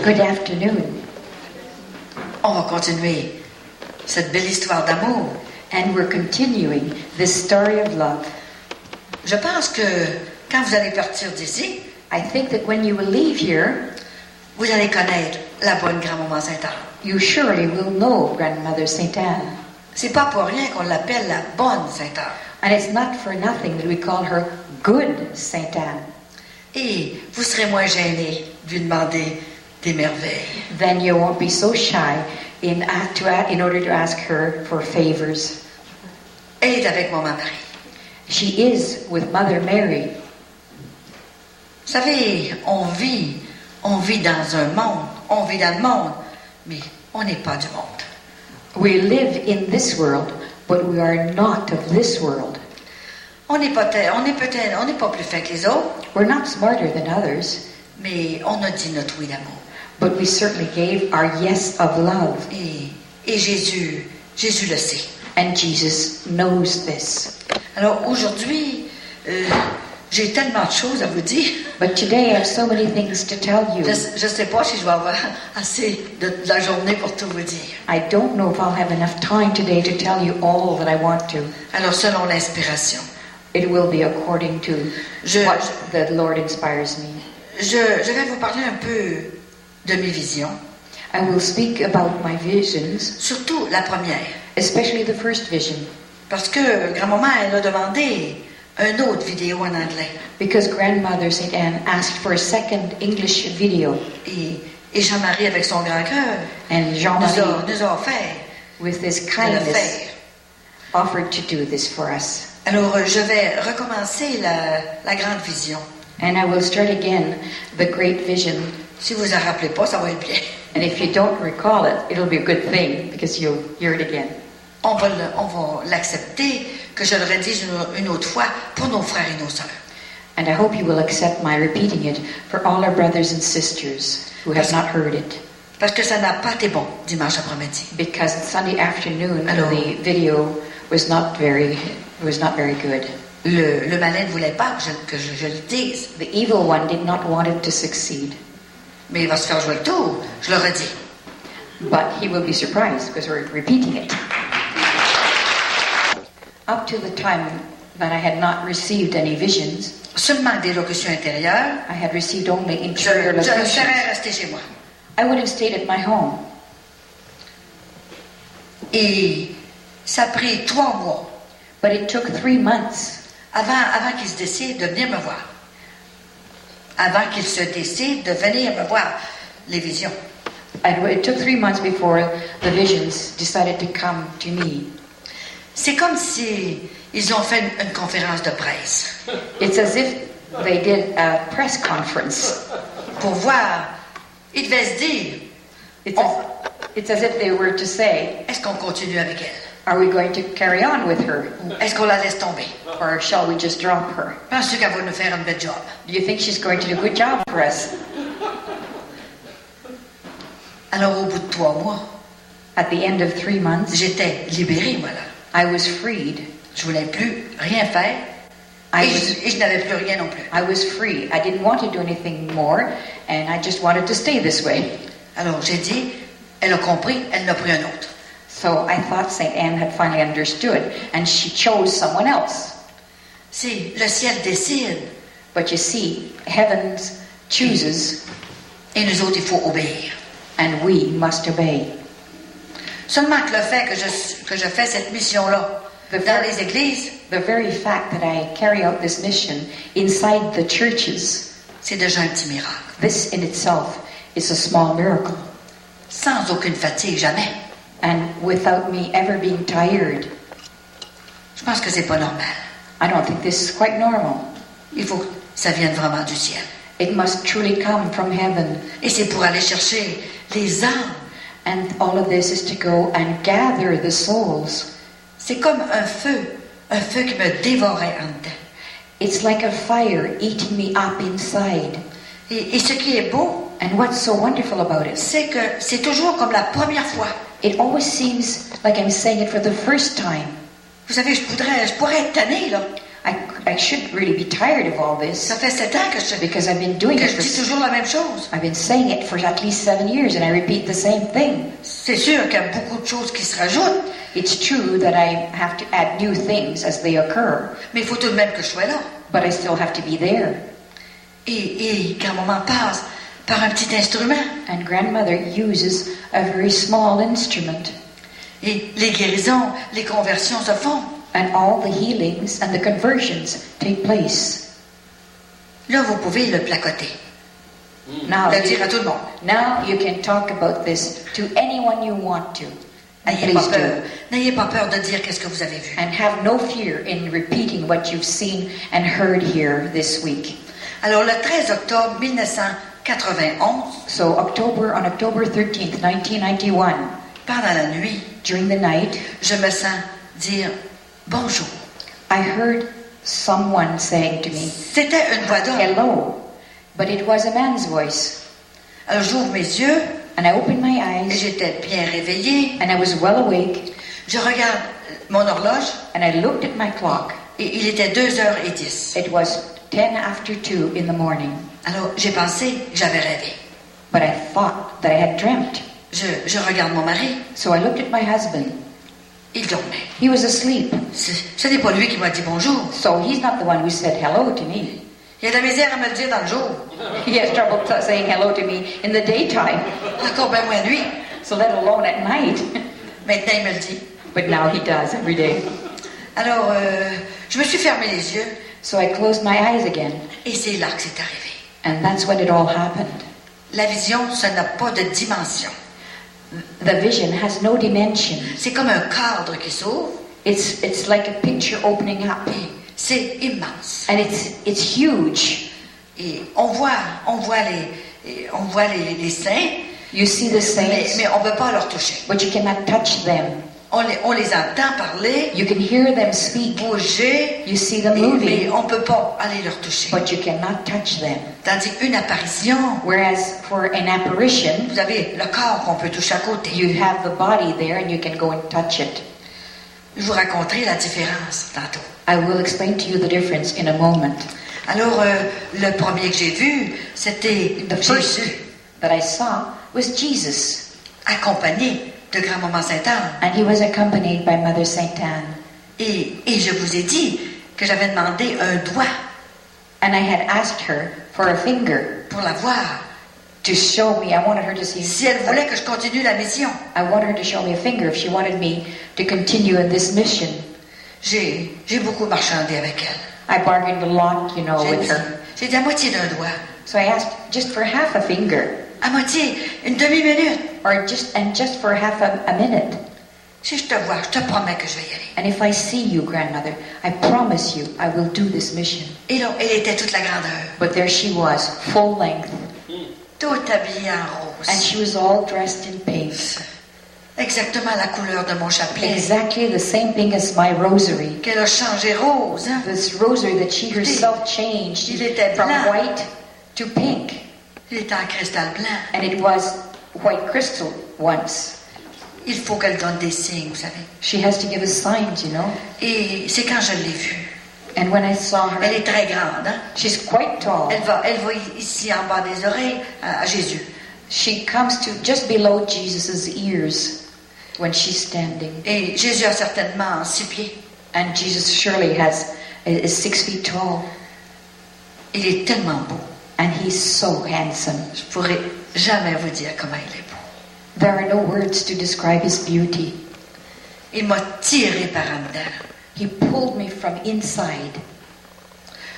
Good afternoon. On va continuer cette belle histoire d'amour. And we're continuing this story of love. Je pense que quand vous allez partir d'ici, I think that when you will leave here, vous allez connaître la bonne grand-maman Sainte-Anne. you surely will know Grandmother Sainte Anne. C'est pas pour rien qu'on l'appelle la bonne Sainte-Anne. And it's not for nothing that we call her Good Sainte Anne. Et vous serez moins gênés de lui demander des merveilles. Then you won't be so shy in order to ask her for favors. Elle est avec Maman Marie. She is with Mother Mary. Vous savez, on vit dans un monde, on vit dans le monde, mais on n'est pas du monde. We live in this world, but we are not of this world. On n'est pas plus fin que les autres, We're not smarter than others, mais on a dit notre oui d'amour. but we certainly gave our yes of love. Et Jésus le sait. And Jesus knows this. Alors aujourd'hui, j'ai tellement de choses à vous dire. But today I have so many things to tell you. Je ne sais pas si je vais avoir assez de la journée pour tout vous dire. I don't know if I'll have enough time today to tell you all that I want to. Alors selon l'inspiration, It will be according to what the Lord inspires me. je vais vous parler un peu de mes visions, I will speak about my visions, surtout la première. especially the first vision, Parce que grand-maman, elle a demandé une autre vidéo en anglais. because Grandmother Sainte Anne asked for a second English video, Et Jean-Marie, avec son grand cœur, and Jean-Marie, nous a offert with his de le kindness, faire. offered to do this for us. Alors, je vais recommencer la grande vision. And I will start again the great vision. Si vous en rappelez pas, ça va être bien. And if you don't recall it, it'll be a good thing because you'll hear it again. On va l'accepter, que je le redise une autre fois, pour nos frères et nos sœurs. And I hope you will accept my repeating it for all our brothers and sisters who have not heard it. Parce que ça n'a pas été bon dimanche après-midi. Because Sunday afternoon, Alors, the video was not very good. Le malin ne voulait pas que je le dise, The evil one did not want it to succeed. mais il va se faire jouer le tour. Je le redis. But he will be surprised because we're repeating it. Up to the time that I had not received any visions, Seulement des locutions intérieures, I had received only je interior locutions. serais resté chez moi. I would have stayed at my home. Et ça a pris 3 mois But it took 3 months avant qu'il se décide de venir me voir. Avant qu'il se décide de venir me voir, les visions. And it took 3 months before the visions decided to come to me. C'est comme si ils ont fait une conférence de presse It's as if they did a press conference. pour voir. Ils devaient se dire, It's as if they were to say, est-ce qu'on continue avec elle? are we going to carry on with her? Est-ce qu'on la laisse tomber? Or shall we just drop her? Penses-tu qu'elle va nous faire un bel job? Do you think she's going to do a good job for us? Alors au bout de 3 mois, At the end of 3 months, j'étais libérée, moi là. I was freed. Je voulais plus rien faire et je n'avais plus rien non plus. I was free. I didn't want to do anything more, and I just wanted to stay this way. Alors j'ai dit, elle a compris, elle n'a pris un autre. So I thought Saint Anne had finally understood, and she chose someone else. Si le ciel décide But you see, heaven chooses, et nous autres, il faut obéir. and we must obey. Seulement que le fait que je fais cette mission-là dans les églises, The very fact that I carry out this mission inside the churches, c'est déjà un petit miracle. this in itself is a small miracle. Sans aucune fatigue, jamais. And without me ever being tired, Je pense que c'est pas normal. I don't think this is quite normal. Il faut que ça vienne vraiment du ciel. It must truly come from heaven. Et c'est pour aller chercher les âmes. And all of this is to go and gather the souls. C'est comme un feu qui me dévorait en dedans. It's like a fire eating me up inside. Et ce qui est beau, And what's so wonderful about it? c'est que c'est toujours comme la première fois. It always seems like I'm saying it for the first time. Vous savez, je pourrais être tannée, là. I should really be tired of all this. Ça fait 7 ans Because I've been doing que it je dis toujours la même chose. I've been saying it for at least 7 years and I repeat the same thing. C'est sûr qu'il y a beaucoup de choses qui se rajoutent, It's true that I have to add new things as they occur, mais il faut tout de même que je sois là. but I still have to be there. Et grand-maman passe par un petit instrument. And grandmother uses a very small instrument. Et les guérisons, les conversions se font. And all the healings and the conversions take place. Là, vous pouvez le placoter. Now, Le dire à tout le monde. now you can talk about this to anyone you want to. And N'ayez pas please peur. do. N'ayez pas peur de dire qu'est-ce que vous avez vu. And have no fear in repeating what you've seen and heard here this week. Alors, le 13 octobre 1991, So on October 13th, 1991, pendant la nuit, during the night, je me sens dire bonjour. I heard someone saying to me, C'était une voix d'homme. hello, but it was a man's voice. Alors, j'ouvre mes yeux And I opened my et eyes j'étais bien réveillée. and I was well awake Je regarde mon horloge and I looked at my clock. et il était 2h10. It was 10 after 2 in the morning. Alors, j'ai pensé que j'avais rêvé. But I thought that I had dreamt. Je regarde mon mari. So I looked at my husband. Il dormait. He was asleep. Ce n'est pas lui qui m'a dit bonjour. So he's not the one who said hello to me. Il a de la misère à me le dire dans le jour. He has trouble saying hello to me in the daytime, Encore bien moins lui. so let alone at night. Maintenant, il me le dit. But now he does every day. Alors, je me suis fermé les yeux So I closed my eyes again, et c'est là que c'est arrivé. and that's when it all happened. La vision, ça n'a pas de dimension. The vision has no dimension. C'est comme un cadre qui s'ouvre It's like a picture opening up, et c'est immense. and it's huge. Et on voit les saints, You see the saints, mais on ne peut pas leur toucher. but you cannot touch them. On les entend parler, You can hear them speak. bouger, You see them mais moving, on ne peut pas aller leur toucher. but you cannot touch them. Tandis qu'une apparition, Whereas for an apparition, vous avez le corps qu'on peut toucher à côté. you have the body there and you can go and touch it. Je vous raconterai la différence tantôt. I will explain to you the difference in a moment. Alors, le premier que j'ai vu, c'était The first Jésus, that I saw was Jesus, accompagné de grand-maman Sainte-Anne. and he was accompanied by Mother Sainte Anne. Et je vous ai dit que j'avais demandé un doigt And I had asked her for a finger pour la voir. to show me. I wanted her to see. Si elle voulait que je continue la mission, I wanted her to show me a finger if she wanted me to continue in this mission. j'ai beaucoup marchandé avec elle. I bargained a lot, you know, with her. J'ai dit à moitié d'un doigt, So I asked just for half a finger, à moitié, une demi-minute. or just for half a minute. Si je te vois, je te promets que je vais y aller. And if I see you, grandmother, I promise you I will do this mission. Et là, elle était toute la grandeur, But there she was, full length, toute habillée en rose. and she was all dressed in pink. Exactement la couleur de mon chapelet. Exactly the same thing as my rosary. Qu'elle a changé rose. Hein? This rosary that she herself changed Il était from blanc. white to pink. Il était en cristal blanc. And it was white crystal once. Il faut qu'elle donne des signes, vous savez. She has to give us signs, you know. Et c'est quand je l'ai vue. And when I saw Elle her, est très grande. Hein? she's quite tall. Elle va ici en bas des oreilles à Jésus. She comes to just below Jesus' ears when she's standing. Et Jésus a certainement 6 pieds. And Jesus surely is 6 feet tall. Il est tellement beau. And he's so handsome. Je pourrais jamais vous dire comment il est beau. There are no words to describe his beauty. Il m'a tiré par en dedans. He pulled me from inside.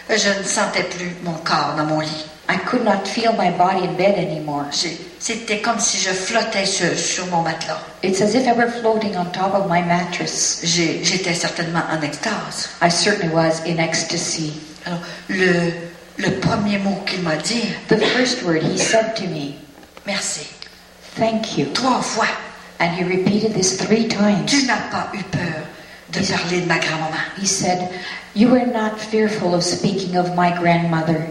Je ne sentais plus mon corps dans mon lit. I could not feel my body in bed anymore. C'était comme si je flottais sur mon matelas. It's as if I were floating on top of my mattress. J'étais certainement en extase. I certainly was in ecstasy. Alors, le premier mot qu'il m'a dit, The first word he said to me, merci, thank you. 3 fois. And he repeated this 3 times. Tu n'as pas eu peur de parler de ma grand-maman. He said, you were not fearful of speaking of my grandmother.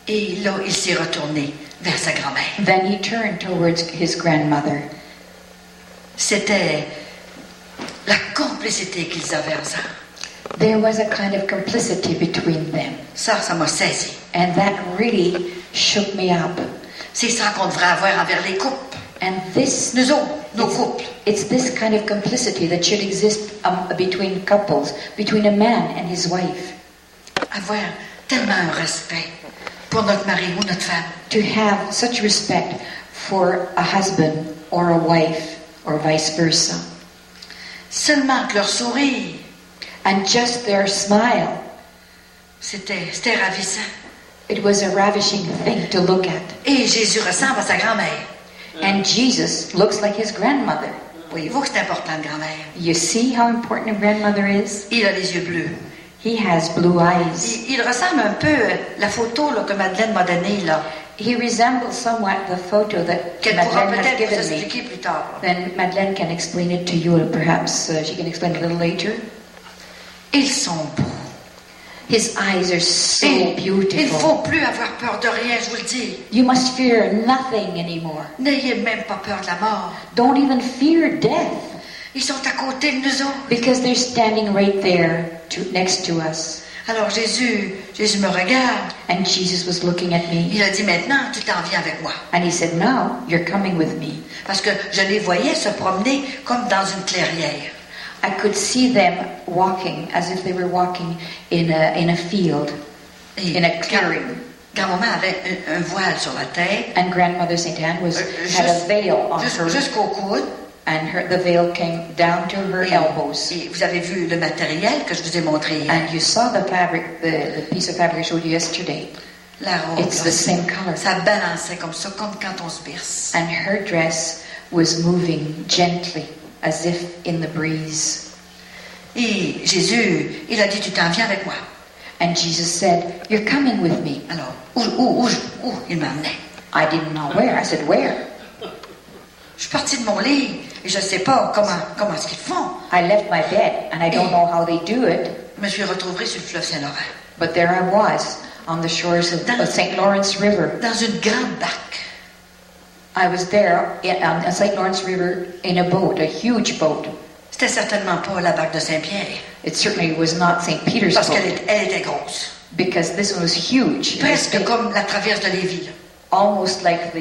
Et là, il s'est retourné vers sa grand-mère. Then he turned towards his grandmother. C'était la complicité qu'ils avaient ensemble. There was a kind of complicity between them. Ça m'a saisi. And that really shook me up. C'est ça qu'on devrait avoir envers les couples. And this, Nous autres, nos couples. it's this kind of complicity that should exist between couples, between a man and his wife. Avoir tellement un respect pour notre mari ou notre femme. To have such respect for a husband or a wife or vice versa. Seulement que leur sourire, And just their smile, c'était ravissant. it was a ravishing thing to look at. Et Jésus ressemble à sa grand-mère. And Jesus looks like his grandmother. Voyez-vous que c'est important, une grand-mère. You see how important a grandmother is? Il a les yeux bleus. He has blue eyes. Il ressemble un peu la photo là, que Madeleine m'a donnée là. He resembles somewhat the photo that Qu'elle pourra Madeleine has peut-être vous given me. expliquer plus tard. Then Madeleine can explain it to you, and perhaps she can explain it a little later. Ils sont beaux. His eyes are so Il ne beautiful. faut plus avoir peur de rien, je vous le dis. You must fear nothing anymore. N'ayez même pas peur de la mort. Don't even fear death, Ils sont à côté de nous autres. because they're standing right there next to us. Alors Jésus me regarde. And Jesus was looking at me, Il a dit maintenant, tu t'en viens avec moi. and he said, "Now you're coming with me." Parce que je les voyais se promener comme dans une clairière. I could see them walking as if they were walking in a field, Et in a clearing. grand-maman avait un voile sur la tête. And Grandmother Saint Anne had a veil on her, Jusqu'au coude. and the veil came down to her elbows. Et vous avez vu le matériel que je vous ai montré hier. And you saw the fabric, the piece of fabric I showed you yesterday. La robe. It's the same color. Ça balançait comme ça, comme quand on se berce. And her dress was moving gently, as if in the breeze. Et Jésus, il a dit, tu t'en viens avec moi. And Jesus said, "You're coming with me." Alors, où il m'emmenait. I didn't know where. I said, "Where?" Je suis partie de mon lit et je ne sais pas comment est-ce qu'ils font. I left my bed, and I don't know how they do it, Je me suis retrouvée sur le fleuve Saint-Laurent. but there I was on the shores of St. Lawrence River. Dans une grande barque. I was there on St. Lawrence River in a boat, a huge boat. C'était certainement pas la barque de Saint-Pierre. It certainly was not St. Peter's Parce boat, qu'elle était grosse. because this one was huge. It was Presque big, comme la traverse de Lévis. Là. almost like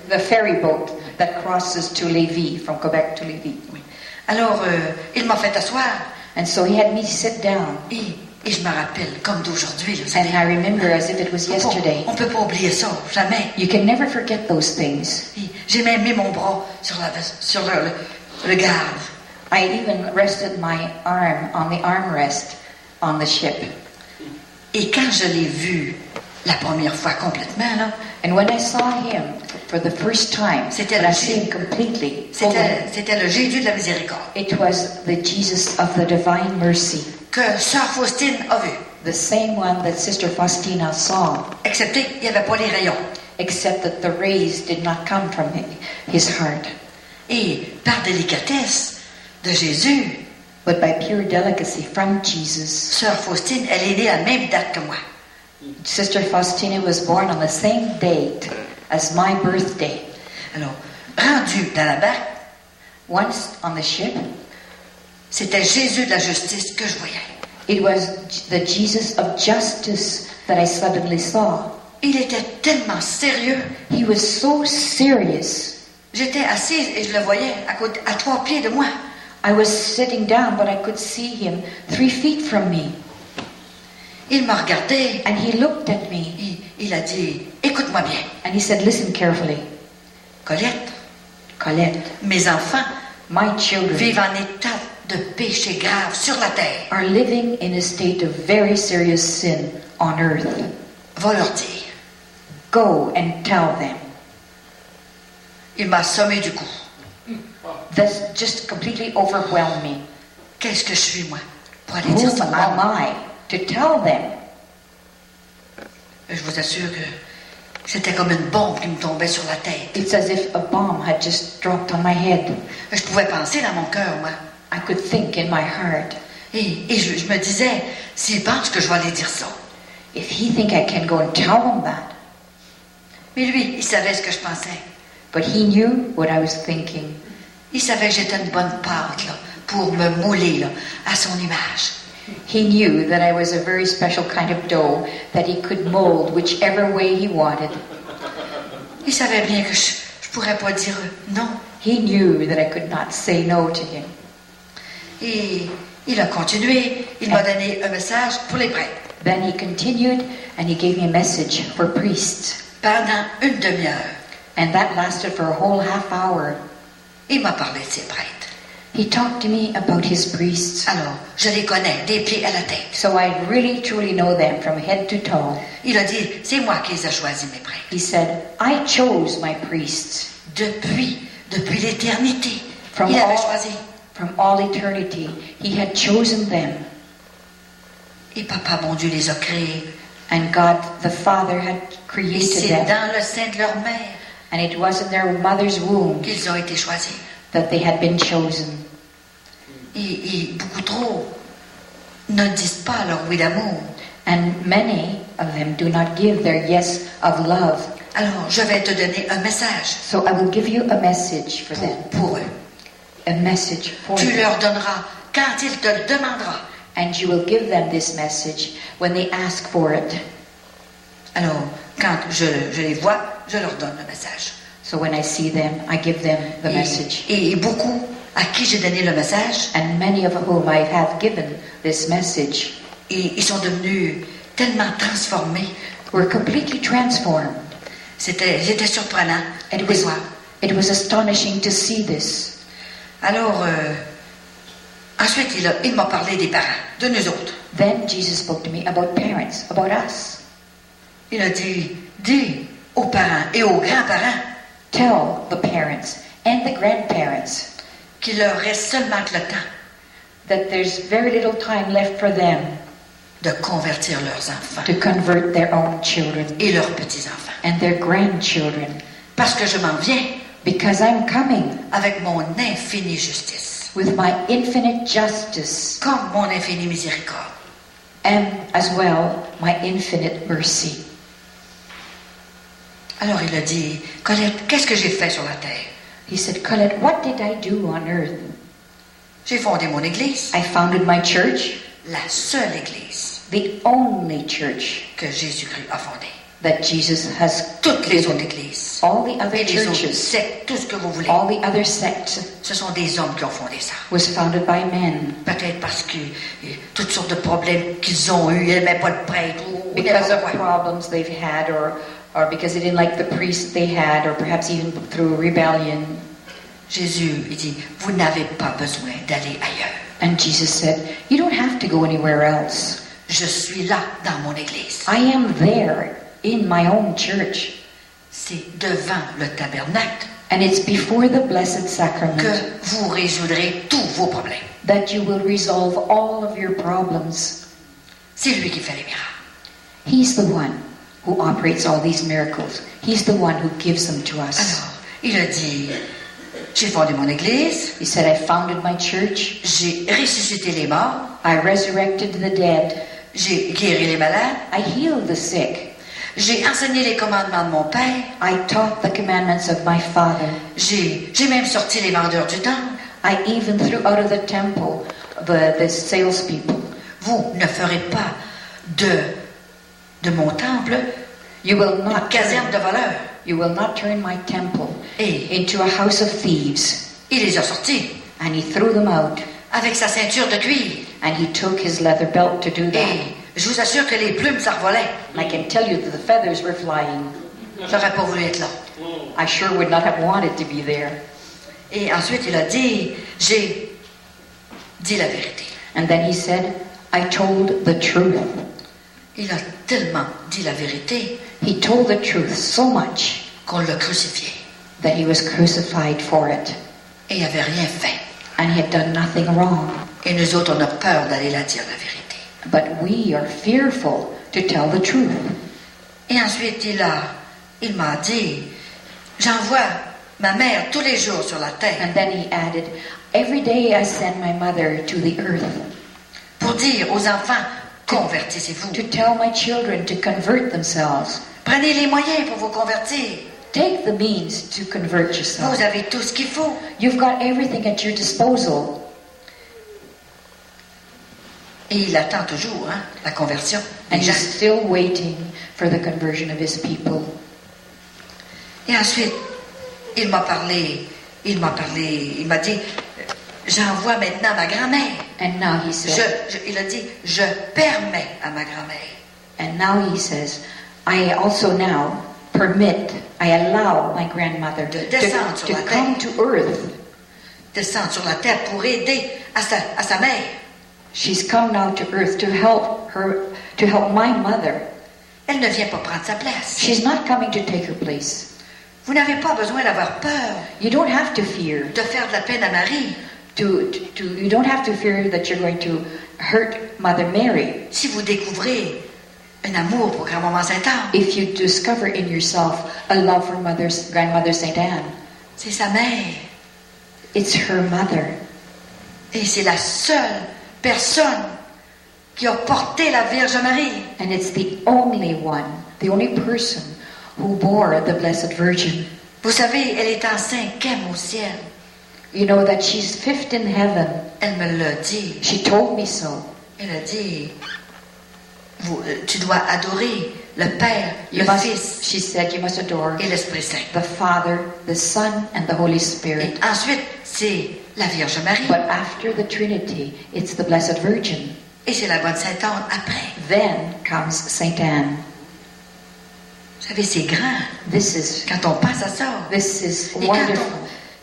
the ferry boat that crosses to Lévis, from Quebec to Lévis. Alors, il m'a fait asseoir. And so he had me sit down, Et je me rappelle, comme d'aujourd'hui. Là, vous and savez, I remember as if it was yesterday. on ne peut pas oublier ça, jamais. You can never forget those things. Et j'ai même mis mon bras sur le garde. I even rested my arm on the armrest on the ship. Et quand je l'ai vu la première fois complètement, là, And when I saw him for the first time, C'était when I le see him completely, c'était le Jésus de la miséricorde it was the Jesus of the divine mercy, que Sœur Faustine a vu. the same one that Sister Faustina saw, Excepté qu'il n'y avait pas les rayons. except that the rays did not come from his heart. Et par délicatesse de Jésus, But by pure delicacy from Jesus, Sœur Faustine, elle est née à la même date que moi. Sister Faustina was born on the same date as my birthday. Alors, rendue dans la barque, Once on the ship, c'était Jésus de la justice que je voyais. it was the Jesus of justice that I suddenly saw. Il était tellement sérieux. He was so serious. J'étais assise et je le voyais à 3 pieds de moi. I was sitting down, but I could see him 3 feet from me. Il m'a regardé. And he looked at me, Il a dit, écoute-moi bien. and he said, "Listen carefully. Colette, Colette, mes enfants my children vivent en état de péché grave sur la terre. are living in a state of very serious sin on earth. Va leur dire. Go and tell them." Il m'a assommé du cou. This just completely overwhelmed me. Qu'est-ce que je suis, moi, pour aller dire Who ça? am I to tell them? Je vous assure que c'était comme une bombe qui me tombait sur la tête. It's as if a bomb had just dropped on my head. Je pouvais penser dans mon cœur, moi. I could think in my heart, Et je me disais, s'ils pensent que je vais aller dire ça. if he think I can go and tell them that. Mais lui, il savait ce que je pensais. But he knew what I was thinking. Il savait que j'étais une bonne pâte là, pour me mouler là, à son image. He knew that I was a very special kind of dough that he could mold whichever way he wanted. Il savait bien que je pourrais pas dire non. He knew that I could not say no to him. Et il a continué. Il m'a donné un message pour les prêtres. Then he continued and he gave me a message for priests. Pendant une demi-heure, And that lasted for a whole half hour. il m'a parlé de ses prêtres. He talked to me about his priests. Alors, je les connais, des pieds à la tête. So I really truly know them from head to toe. Il a dit, c'est moi qui les ai choisis, mes prêtres. He said, I chose my priests Depuis l'éternité, from il avait all, choisi. from all eternity. He had chosen them. Et Papa, mon Dieu, les a créés. And God the Father had Et created c'est them. dans le sein de leur mère And it was in their mother's womb qu'ils ont été choisis. that they had been chosen. Et beaucoup trop ne disent pas leur oui d'amour. And many of them do not give their yes of love. Alors, je vais te donner un message So I will give you a message for them. pour eux. A message for Tu them. leur donneras quand ils te le demanderont. And you will give them this message when they ask for it. Alors, quand je les vois, je leur donne le message. So when I see them, I give them the message. Et beaucoup à qui j'ai donné le message, And many of whom I have given this message et ils sont devenus tellement transformés. were completely transformed. J'étais surprenant It de was, voir. it was astonishing to see this. Alors, ensuite, il m'a parlé des parents, de nous autres. Then Jesus spoke to me about parents, about us. Il a dit, dis aux parents et aux grands-parents Tell the parents and the grandparents qu'il leur reste seulement que le temps that there's very little time left for them de convertir leurs enfants to convert their own children et leurs petits-enfants. and their grandchildren, Parce que je m'en viens because I'm coming avec mon infinie justice, with my infinite justice comme mon infinie miséricorde. and as well my infinite mercy. Alors il a dit, Colette, qu'est-ce que j'ai fait sur la terre? He said, Colette, what did I do on earth? J'ai fondé mon église, I founded my church, la seule église the only church que Jésus-Christ a fondée. that Jesus has. Toutes les autres églises, All the other et les autres churches, sectes, tout ce que vous voulez, all the other sects ce sont des hommes qui ont fondé ça. was founded by men. Peut-être parce que toutes sortes de problèmes qu'ils ont eus, ils n'aimaient pas le prêtre, ou Because of n'importe quoi. problems they've had, or because they didn't like the priest they had, or perhaps even through rebellion. Jésus, il dit, vous n'avez pas besoin d'aller ailleurs. And Jesus said, you don't have to go anywhere else. Je suis là dans mon église. I am there in my own church. C'est devant le tabernacle And it's before the Blessed que Sacrament vous résoudrez tous vos problèmes. that you will resolve all of your problems. C'est lui qui fait les miracles. He's the one who operates all these miracles. He's the one who gives them to us. Alors, il a dit, j'ai fondé mon église, He said, I founded my church. j'ai ressuscité les morts, I resurrected the dead. j'ai guéri les malades, I healed the sick. j'ai enseigné les commandements de mon Père, I taught the commandments of my Father. j'ai même sorti les vendeurs du temple. I even threw out of the temple the salespeople. Vous ne ferez pas de mon temple You will une not caserne de voleurs. You will not turn my temple Et into a house of thieves. il les a sortis And he threw them out. avec sa ceinture de cuir. And he took his leather belt to do that. Et je vous assure que les plumes s'envolaient. And I can tell you that the feathers were flying. J'aurais pas voulu être là. I sure would not have wanted to be there. Et ensuite, il a dit, j'ai dit la vérité. And then he said, I told the truth. Il a tellement dit la vérité He told the truth so much qu'on l'a crucifié. that he was crucified for it. Et il n'avait rien fait. And he had done nothing wrong. Et nous autres, on a peur d'aller la dire, la vérité. But we are fearful to tell the truth. Et ensuite, il m'a dit, j'envoie ma mère tous les jours sur la terre And then he added, every day I send my mother to the earth pour dire aux enfants, convertissez-vous. to tell my children to convert themselves. Prenez les moyens pour vous convertir. Take the means to convert yourself. Vous avez tout ce qu'il faut. You've got everything at your disposal. Et il attend toujours la conversion. And he's still waiting for the conversion of his people. Et ensuite, il m'a dit, j'envoie maintenant ma grand-mère. And now he said, Il a dit, je permets à ma grand-mère. And now he says, I also now I allow my grandmother to come to earth. Descendre sur la terre pour aider à sa mère. She's come now to earth to help my mother. Elle ne vient pas prendre sa place. She's not coming to take her place. Vous n'avez pas besoin d'avoir peur. You don't have to fear. De faire de la peine à Marie. You don't have to fear that you're going to hurt Mother Mary. Si vous découvrez un amour pour grand-maman Sainte Anne. If you discover in yourself a love for grandmother Sainte Anne. C'est sa mère. It's her mother. Et c'est la seule personne qui a porté la Vierge Marie. And it's the only person who bore the Blessed Virgin. Vous savez, elle est en 5e au ciel. You know that she's 5th in heaven. Elle me l'a dit. She told me so. Elle a dit, tu dois adorer le Père, Fils. She said you must adore et l'Esprit Saint. The Father, the Son, and the Holy Spirit. Et ensuite, c'est la Vierge Marie. But after the Trinity, it's the Blessed Virgin. Et c'est la bonne Sainte Anne après. Then comes Sainte Anne. Vous savez, c'est grand. Quand on pense à ça. This is wonderful.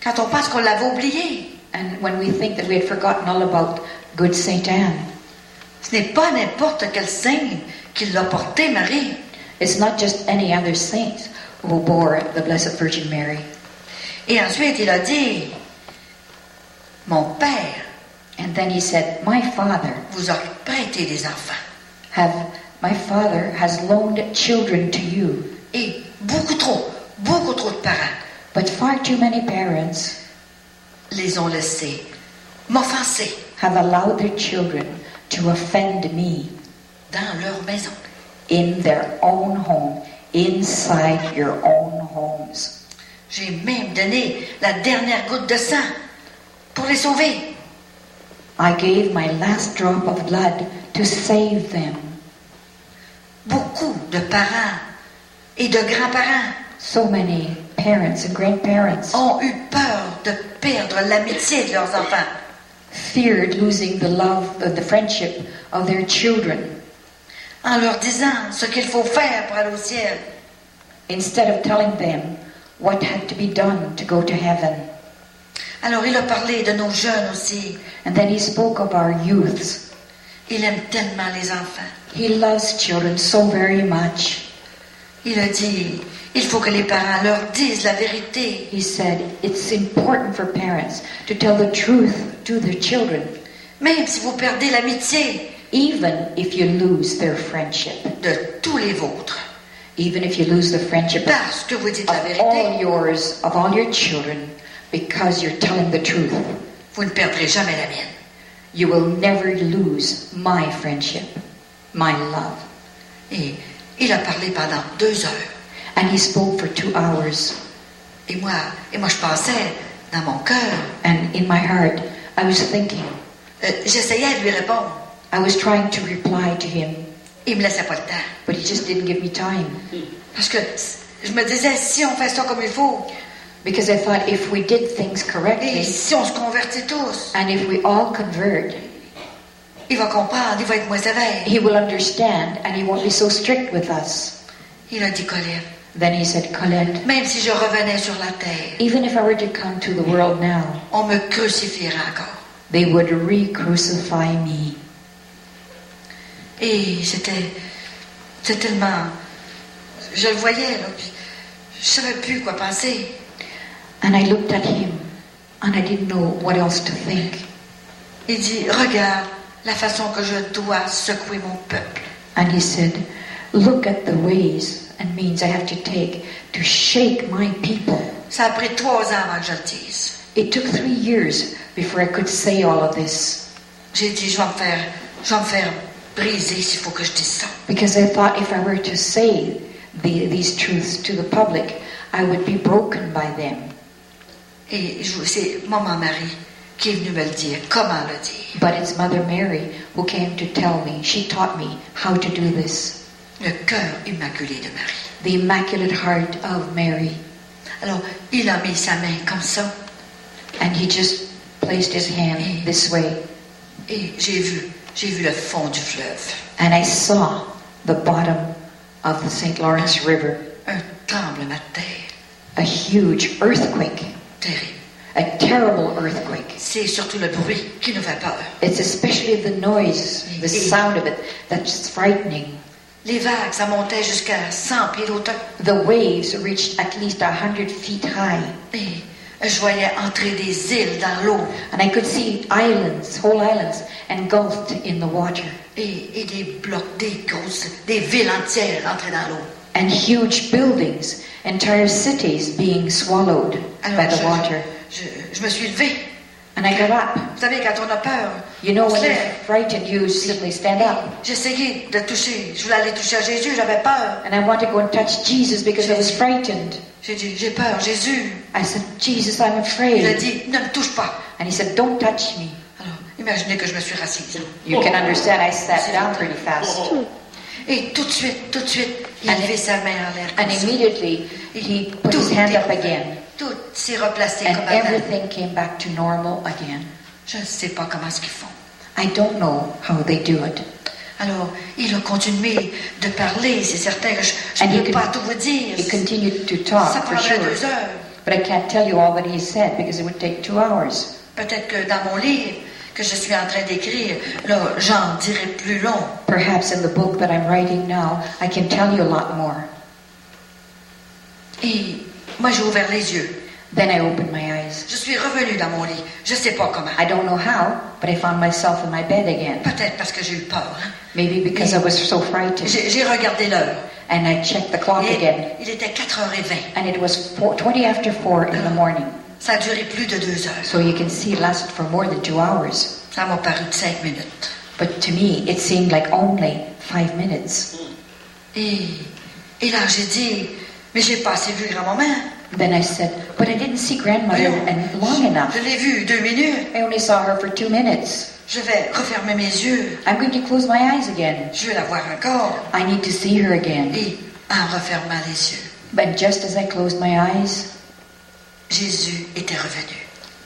Quand on pense qu'on l'avait oublié. And when we think that we had forgotten all about good Sainte Anne. Ce n'est pas n'importe quel saint qui l'a porté, Marie. It's not just any other saint who bore the Blessed Virgin Mary. Et ensuite, il a dit, mon Père. And then he said, my Father. Vous a prêté des enfants. My Father has loaned children to you. Et beaucoup trop de parents. But far too many parents les ont laissés m'offenser. Have allowed their children to offend me. Dans leur maison. In their own home. Inside your own homes. J'ai même donné la dernière goutte de sang pour les sauver. I gave my last drop of blood to save them. Beaucoup de parents et de grands-parents. So many parents and grandparents ont eu peur de perdre l'amitié de leurs enfants. Feared losing the love, the friendship of their children. En leur disant ce qu'il faut faire pour aller au ciel. Instead of telling them what had to be done to go to heaven. Alors il a parlé de nos jeunes aussi. And then he spoke of our youths. Il aime tellement les enfants. He loves children so very much. Il a dit, il faut que les parents leur disent la vérité. He said, it's important for parents to tell the truth to their children. Même si vous perdez l'amitié. Even if you lose their friendship. De tous les vôtres. Even if you lose the friendship parce que vous dites la vérité. Of all your children, because you're telling the truth. Vous ne perdrez jamais la mienne. You will never lose my friendship, my love. Et il a parlé pendant 2 heures. And he spoke for 2 hours. Et moi je pensais dans mon cœur. And in my heart, I was thinking. J'essayais de lui répondre. I was trying to reply to him. Il me laissait pas le temps. But he just didn't give me time. Parce que je me disais, si on fait ça comme il faut. Because I thought if we did things correctly. Et si on se convertit tous. And if we all convert. Il va comprendre, il va être moins sévère. He will understand and he won't be so strict with us. Il a dit, Colette. Then he said, Colette. Même si je revenais sur la terre. Even if I were to come to the world now. On me crucifierait encore. They would re-crucify me. Et c'était tellement... Je le voyais, là, puis je savais plus quoi penser. And I looked at him, and I didn't know what else to think. Il dit, regarde la façon que je dois secouer mon peuple. And he said, look at the ways and means I have to take to shake my people. Ça a pris 3 ans avant que je le dise. It took 3 years before I could say all of this. J'ai dit, je vais me faire briser s'il faut que je dise ça. Because I thought if I were to say these truths to the public, I would be broken by them. Et c'est Maman Marie qui est venue me le dire, comment le dire. But it's Mother Mary who came to tell me. She taught me how to do this. Le cœur immaculé de Marie. The Immaculate Heart of Mary. Alors, il a mis sa main comme ça. And he just placed his hand this way. Et j'ai vu le fond du fleuve. And I saw the bottom of the St. Lawrence River. Un tremblement de terre. A huge earthquake. Terrible. A terrible earthquake. C'est surtout le bruit qui nous fait peur. It's especially the noise, the sound of it, that's frightening. Les vagues, ça montait jusqu'à 100 pieds d'auteur. The waves reached at least 100 feet high. Et je voyais entrer des îles dans l'eau. And I could see islands, whole islands, engulfed in the water. Et des blocs, des villes entières entrer dans l'eau. And huge buildings, entire cities being swallowed by the water. Je me suis levée. And I got up. Vous savez, quand on a peur, You know, on when se you're lève. frightened, you simply stand up. J'essayais de toucher. Je voulais aller toucher à Jésus, j'avais peur. And I wanted to go and touch Jesus because I was frightened. J'ai dit, j'ai peur, Jésus. I said, Jesus, I'm Il a afraid. dit, ne me touche pas. And he said, don't touch me. Alors, imaginez que je me suis rassise. You can understand I sat down pretty fast. Et tout de suite, il a levé sa main en l'air. And comme ça. immediately he put his hand up again. Tout s'est replacé And comme avant. everything came back to normal again. Je ne sais pas comment ce qu'ils font. I don't know how they do it. Alors, il a continué de parler. C'est certain que je And ne he peux pas tout vous dire. He continued to Ça talk for prendrait sure. 2 heures. But I can't tell you all that he said because it would take 2 hours. Peut-être que dans mon livre que je suis en train d'écrire, là, j'en dirai plus long. Perhaps in the book that I'm writing now, I can tell you a lot more. Et moi, j'ai ouvert les yeux. Then I opened my eyes. Je suis revenue dans mon lit. Je ne sais pas comment. I don't know how, but I found myself in my bed again. Peut-être parce que j'ai eu peur. Hein. Maybe because I was so frightened. J'ai regardé l'heure. And I checked the clock Et again. il était 4h20. And it was 20 after 4 in the morning. Ça a duré plus de 2 heures. So you can see it lasted for more than 2 hours. Ça m'a paru de 5 minutes. But to me, it seemed like only 5 minutes. Et là, j'ai dit, mais j'ai pas assez vu grand-maman. Then I said, but I didn't see grandmother and long enough. Je l'ai vue 2 minutes. I only saw her for 2 minutes. Je vais refermer mes yeux. I'm going to close my eyes again. Je vais la voir encore. I need to see her again. Et en refermant les yeux, But just as I closed my eyes, Jésus était revenu.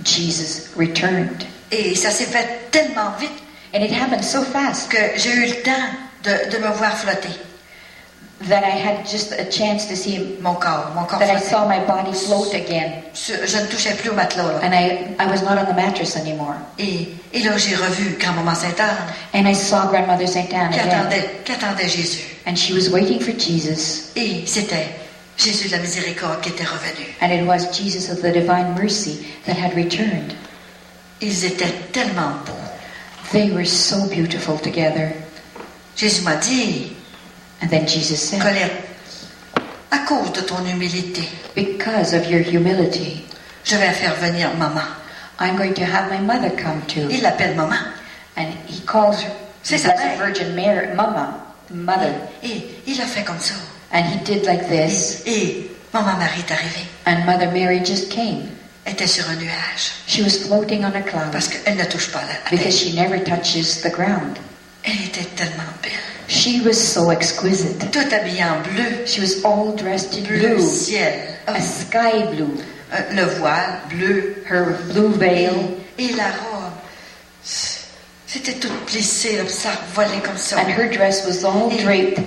Jesus returned. Et ça s'est fait tellement vite And it happened so fast que j'ai eu le temps de me voir flotter. that I had just a chance to see Mon corps that I flotter. saw my body float again. Je ne touchais plus au matelas. Là. And I was not on the mattress anymore. Et là, j'ai revu grand-maman Sainte-Anne And I saw Grandmother Sainte Anne again. qui attendait Jésus. And she was waiting for Jesus. Et c'était Jésus de la miséricorde qui était revenu. And it was Jesus of the divine mercy that had returned. Ils étaient tellement beaux. They were so beautiful together. Jésus m'a dit, And then Jesus said, Colette, à cause de ton humilité, because of your humility, je vais faire venir maman. I'm going to have my mother come too. Il l'appelle maman. And he calls her the C'est sa Blessed mère. Virgin Mary, Mama, Mother. Et il a fait comme ça. And he did like this. Et maman Marie est arrivée. And Mother Mary just came. Elle était sur un nuage. She was floating on a cloud Parce qu'elle ne touche pas la because terre. she never touches the ground. Elle était tellement belle. She was so exquisite. Tout habillée en bleu. She was all dressed in Bleu blue, ciel. a sky blue, Le voile bleu. her blue veil, Et la robe. C'était tout plissé, là, ça volait comme ça. and her dress was all draped,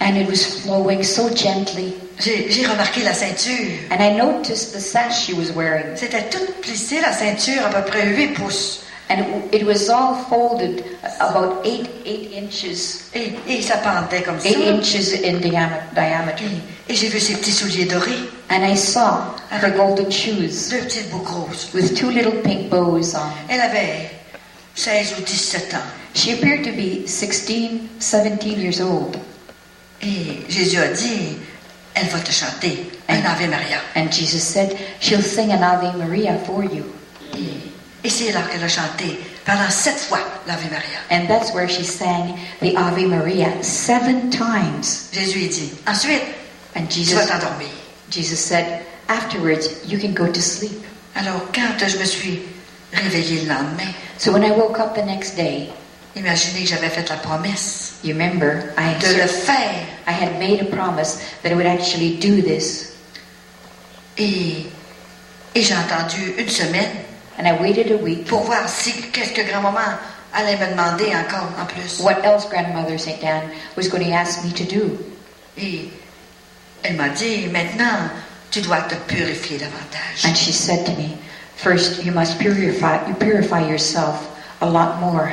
and it was flowing so gently. J'ai remarqué la ceinture. And I noticed the sash she was wearing, C'était tout plissé, la ceinture, à peu près 8 pouces. and it was all folded about 8 inches, Et ça pendait comme ça. 8 inches in diameter. Et j'ai vu ses petits souliers dorés, And I saw her golden shoes 2 petites boucles roses. with 2 little pink bows on. Elle avait 16 ou 17 ans. She appeared to be 16, 17 years old. Et Jésus a dit, elle va te chanter un Ave Maria. And Jesus said, she'll sing an Ave Maria for you. Et c'est là qu'elle a chanté pendant 7 fois l'Ave Maria. And that's where she sang the Ave Maria 7 times. Jésus a dit, ensuite, And tu vas Jesus t'endormir. said, Afterwards, you can go to sleep. Alors, quand je me suis réveillée le lendemain, So when I woke up the next day, imaginez que j'avais fait la promesse you remember, de le faire. I had made a promise that I would actually do this. Et j'ai attendu une semaine And I waited a week. pour voir si qu'est-ce que grand-maman allait me demander encore en plus. What else Grandmother St. Anne was going to ask me to do. Et elle m'a dit, maintenant, tu dois te purifier davantage. And she said to me, first you must purify yourself a lot more.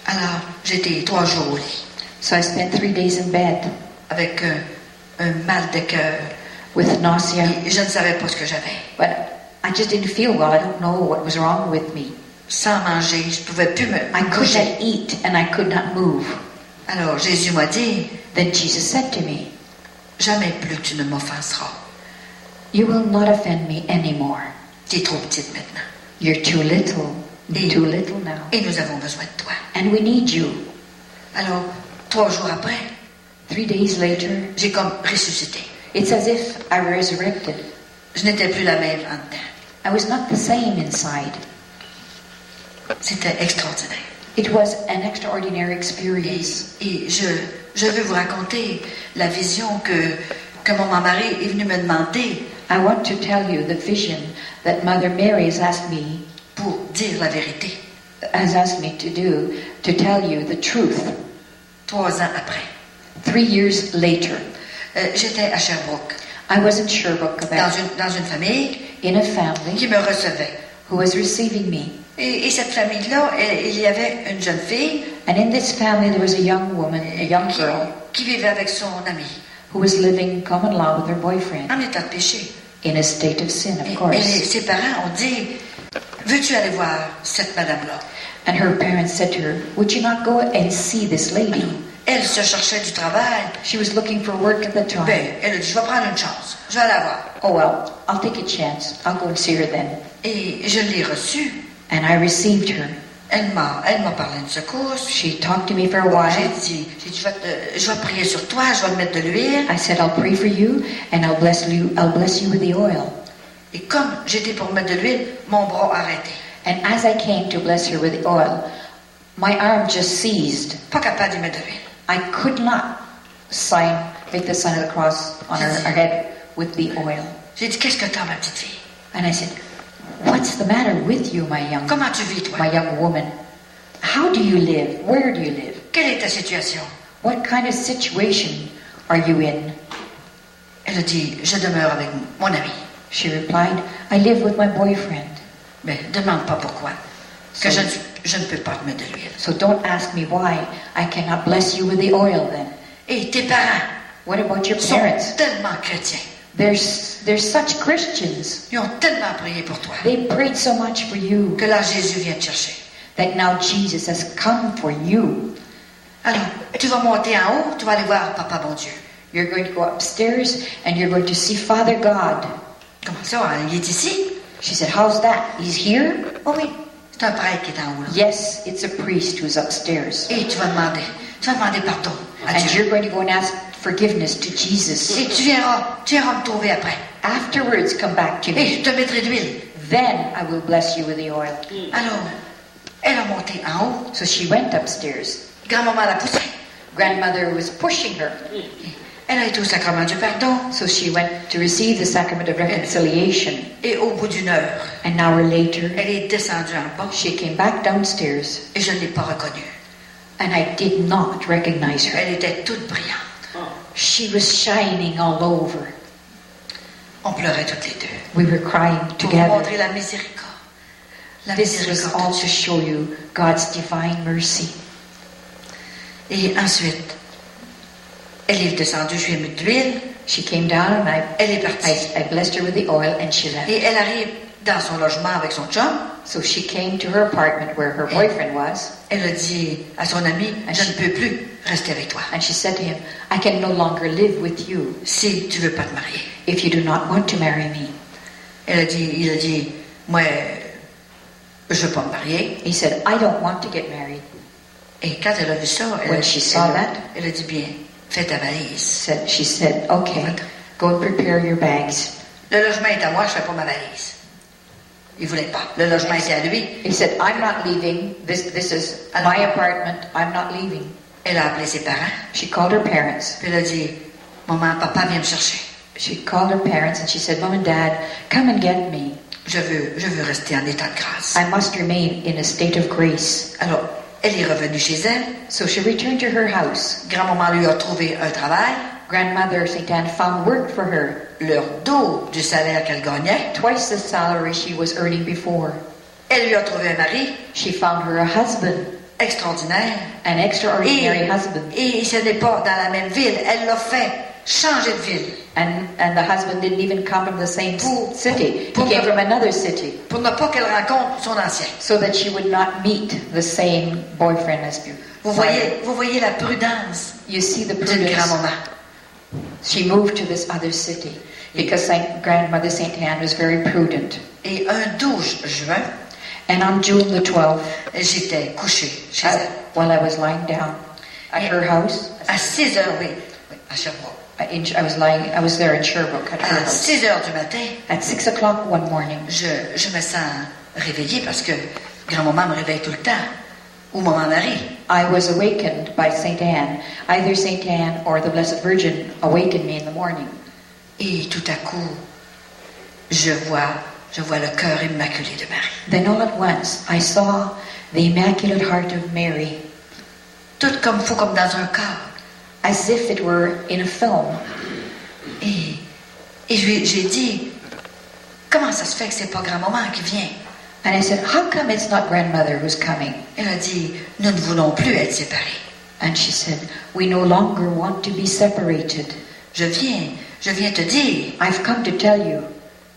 Alors, j'étais 3 jours au lit, So I spent 3 days in bed avec un mal de cœur. with nausea. Et je ne savais pas ce que j'avais. But I just didn't feel well. I don't know what was wrong with me. Sans manger, je ne pouvais plus me I could bouger. not eat and I could not move. Alors, Jésus m'a dit, Then Jesus said to me, jamais plus tu ne m'offenseras. you will not offend me anymore. Tu es trop petite maintenant. You're too little. You're too little now. Et nous avons besoin de toi. And we need you. Alors, 3 jours après, 3 days later, j'ai comme ressuscité. it's as if I resurrected. Je n'étais plus la même en dedans. I was not the same inside. C'était extraordinaire. It was an extraordinary experience. Et je veux vous raconter la vision que mon mari est venu me demander I want to tell you the vision that Mother Mary has asked me to do, to tell you the truth. 3 ans après. 3 years later, J'étais à Sherbrooke, I was in Sherbrooke, Quebec, dans une famille in a family qui me recevait. who was receiving me. Et cette famille-là, il y avait une jeune fille And in this family there was a young woman, a young girl, qui vivait avec son ami, who was living common law with her boyfriend, en état de péché. in a state of sin, of Et course. ses parents ont dit, veux-tu aller voir cette madame-là? And her parents said to her, would you not go and see this lady? Elle se cherchait du travail. She was looking for work at the time. Ben, elle a dit, je vais prendre une chance. Je vais la voir. Oh well, I'll take a chance. I'll go and see her then. Et je l'ai reçue. And I received her. Elle m'a parlé de secousse. She talked to me for a while. J'ai dit, je vais prier sur toi, je vais te mettre de l'huile. I said, I'll pray for you and I'll bless you with the oil. Et comme j'étais pour mettre de l'huile, mon bras a arrêté. And as I came to bless her with the oil, my arm just seized. Pas capable d'y mettre de l'huile. I could not make the sign of the cross on her head with the oil. J'ai dit, qu'est-ce que t'as, ma petite fille? And I said, what's the matter with you, my young woman? How do you live? Where do you live? Quelle est ta situation? What kind of situation are you in? Elle a dit, je demeure avec mon ami. She replied, I live with my boyfriend. Mais demande pas pourquoi. Que je ne peux pas te mettre de l'huile. So don't ask me why I cannot bless you with the oil then. Et tes parents? What about your parents? Sont tellement chrétiens. They're such Christians. Ils ont tellement prié pour toi. They prayed so much for you. Que là, Jésus vient te chercher. That now Jesus has come for you. Alors, tu vas monter en haut, tu vas aller voir Papa bon Dieu. You're going to go upstairs and you're going to see Father God. Comment ça? Il est ici? She said, how's that? He's here? Oh oui, c'est un prêtre qui est en haut là. Yes, it's a priest who's upstairs. Et tu vas demander pardon à And Dieu. you're going to go and ask forgiveness to Jesus. Et tu viendras me trouver après. Afterwards, come back to Et me. je te mettrai d'huile. Then I will bless you with the oil. Alors, elle a monté en haut. So she went upstairs. Grand-maman l'a poussée. Grandmother was pushing her. Elle a été au sacrement du pardon. So she went to receive the sacrament of reconciliation. Et au bout d'1 heure, An hour later, elle est descendue en bas. she came back downstairs. Et je ne l'ai pas reconnue. And I did not recognize her. Elle était toute brillante. She was shining all over. On pleurait toutes les deux. We were crying Pour vous together. montrer la miséricorde. La This was miséricorde all de to Dieu. show you God's divine mercy. Et ensuite, elle est descendue, je lui ai mis de l'huile. She came down and Elle est partie. I blessed her with the oil and she left. Et elle arrive dans son logement avec son chum. So she came to her apartment where her boyfriend was. Elle a dit à son ami, je ne peux plus rester avec toi. And she said to him, I can no longer live with you Si tu veux pas te marier. if you do not want to marry me. Il a dit, moi, je veux pas me marier. He said, I don't want to get married. Et quand elle a vu ça, When she saw that, elle a dit, bien, fais ta valise. she said, okay, go and prepare your bags. Le logement est à moi, je ne fais pas ma valise. Il ne voulait pas. Le logement était à lui. He said, I'm not leaving. This is my apartment. I'm not leaving. Elle a appelé ses parents. She called her parents. Puis elle a dit, maman, papa vient me chercher. She called her parents and she said, Mom and Dad, come and get me. Je veux rester en état de grâce. I must remain in a state of grace. Alors, elle est revenue chez elle. So she returned to her house. Grand-maman lui a trouvé un travail. Grandmother Sainte Anne found work for her. Leur double du salaire qu'elle gagnait. Twice the salary she was earning before. Elle lui a trouvé un mari. She found her a husband. Extraordinaire. An extraordinary husband. Et ce n'est pas dans la même ville. Elle l'a fait changer de ville. And the husband didn't even come from the same city. He came from another city. Pour ne pas qu'elle rencontre son ancien. So that she would not meet the same boyfriend as before. Vous voyez la prudence. You see the d'une prudence. grand-maman. She moved to this other city because Grandmother Sainte Anne was very prudent. Et un 12 juin, and on June the 12th, j'étais couchée chez elle. While I was lying down at her house. À 6 heures, oui, à Sherbrooke. I was there in Sherbrooke at her À house. 6 heures du matin. At 6 o'clock one morning. Je me sens réveillée parce que grand-maman me réveille tout le temps. Ou maman Marie. I was awakened by Sainte Anne. Either Sainte Anne or the Blessed Virgin awakened me in the morning. Et tout à coup, je vois le cœur immaculé de Marie. Then all at once, I saw the Immaculate Heart of Mary. Tout comme dans un cadre. As if it were in a film. Et j'ai dit, comment ça se fait que c'est pas grand-maman qui vient? And I said, how come it's not grandmother who's coming? Elle a dit, nous ne voulons plus être séparés. And she said, we no longer want to be separated. Je viens te dire, I've come to tell you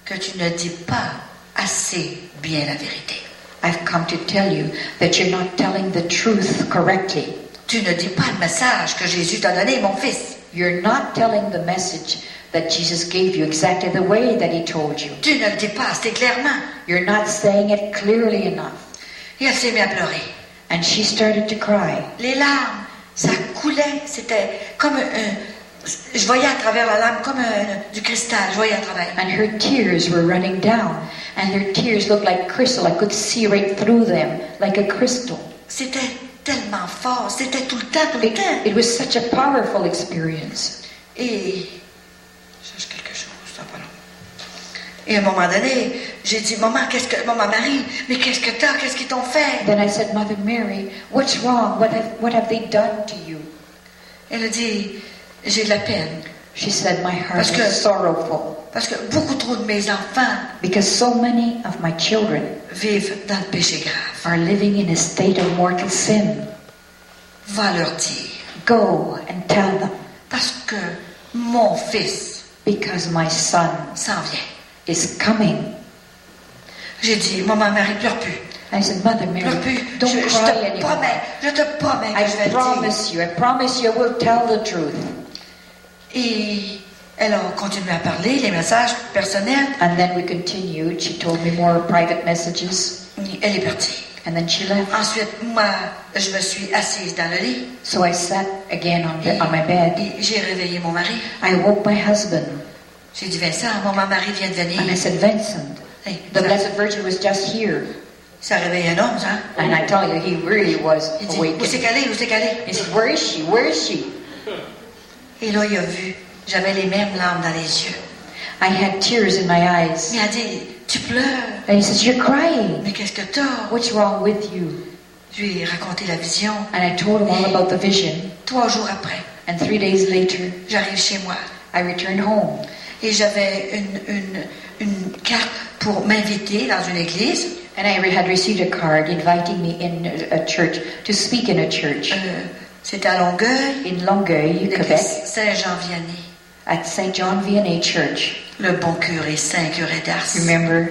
que tu ne dis pas assez bien la vérité. I've come to tell you that you're not telling the truth correctly. Tu ne dis pas le message que Jésus t'a donné, mon fils. You're not telling the message that Jesus gave you exactly the way that he told you. Tu ne le dis pas assez clairement. You're not saying it clearly enough. Et elle s'est mise à pleurer. And she started to cry. Les larmes, ça coulait. C'était comme je voyais à travers la lame comme du cristal. Je voyais à travers. And her tears were running down. And her tears looked like crystal. I could see right through them like a crystal. C'était tellement fort. C'était tout le temps. It was such a powerful experience. Et cherche quelque chose, ça pas long. Et à un moment donné, j'ai dit, maman Marie, mais qu'est-ce que t'as? Qu'est-ce qu'ils t'ont fait? Then I said, Mother Mary, what's wrong? What have they done to you? Elle a dit, j'ai de la peine. She said, my heart is sorrowful. Parce que beaucoup trop de mes enfants because so many of my children vivent dans le péché grave. Are living in a state of mortal sin. Va leur dire. Go and tell them. Parce que mon fils, because my son s'en vient, is coming. J'ai dit, maman Marie, pleure plus. I said, Mother Mary, pleure plus. Don't cry anymore. Je te promets que je vais le dire. I promise you, I will tell the truth. Et elle a continué à parler, les messages personnels. And then we continued. She told me more private messages. Elle est partie. And then she left. Ensuite, moi, je me suis assise dans le lit. So I sat again on my bed. Et j'ai réveillé mon mari. I woke my husband. J'ai dit, Vincent, maman Marie vient de venir. And I said, Vincent, the Blessed Virgin was just here. Ça réveille un homme, ça. And I tell you, he really was awakened. Où c'est qu'elle est? Où c'est qu'elle est? He said, where is she? Where is she? Et là, il a vu. J'avais les mêmes larmes dans les yeux. I had tears in my eyes. Il a dit, tu pleures. And he says, you're crying. Mais qu'est-ce que t'as? What's wrong with you? Je lui ai raconté la vision. And I told him all about the vision. 3 jours après. And 3 days later, j'arrive chez moi. I returned home. Et j'avais une carte pour m'inviter dans une église. And I had received a card inviting me in a church, to speak in a church. C'était à Longueuil. In Longueuil, Québec. Saint-Jean-Vianney. At St. John Vianney Church. Le bon curé, Saint curé d'Ars. Remember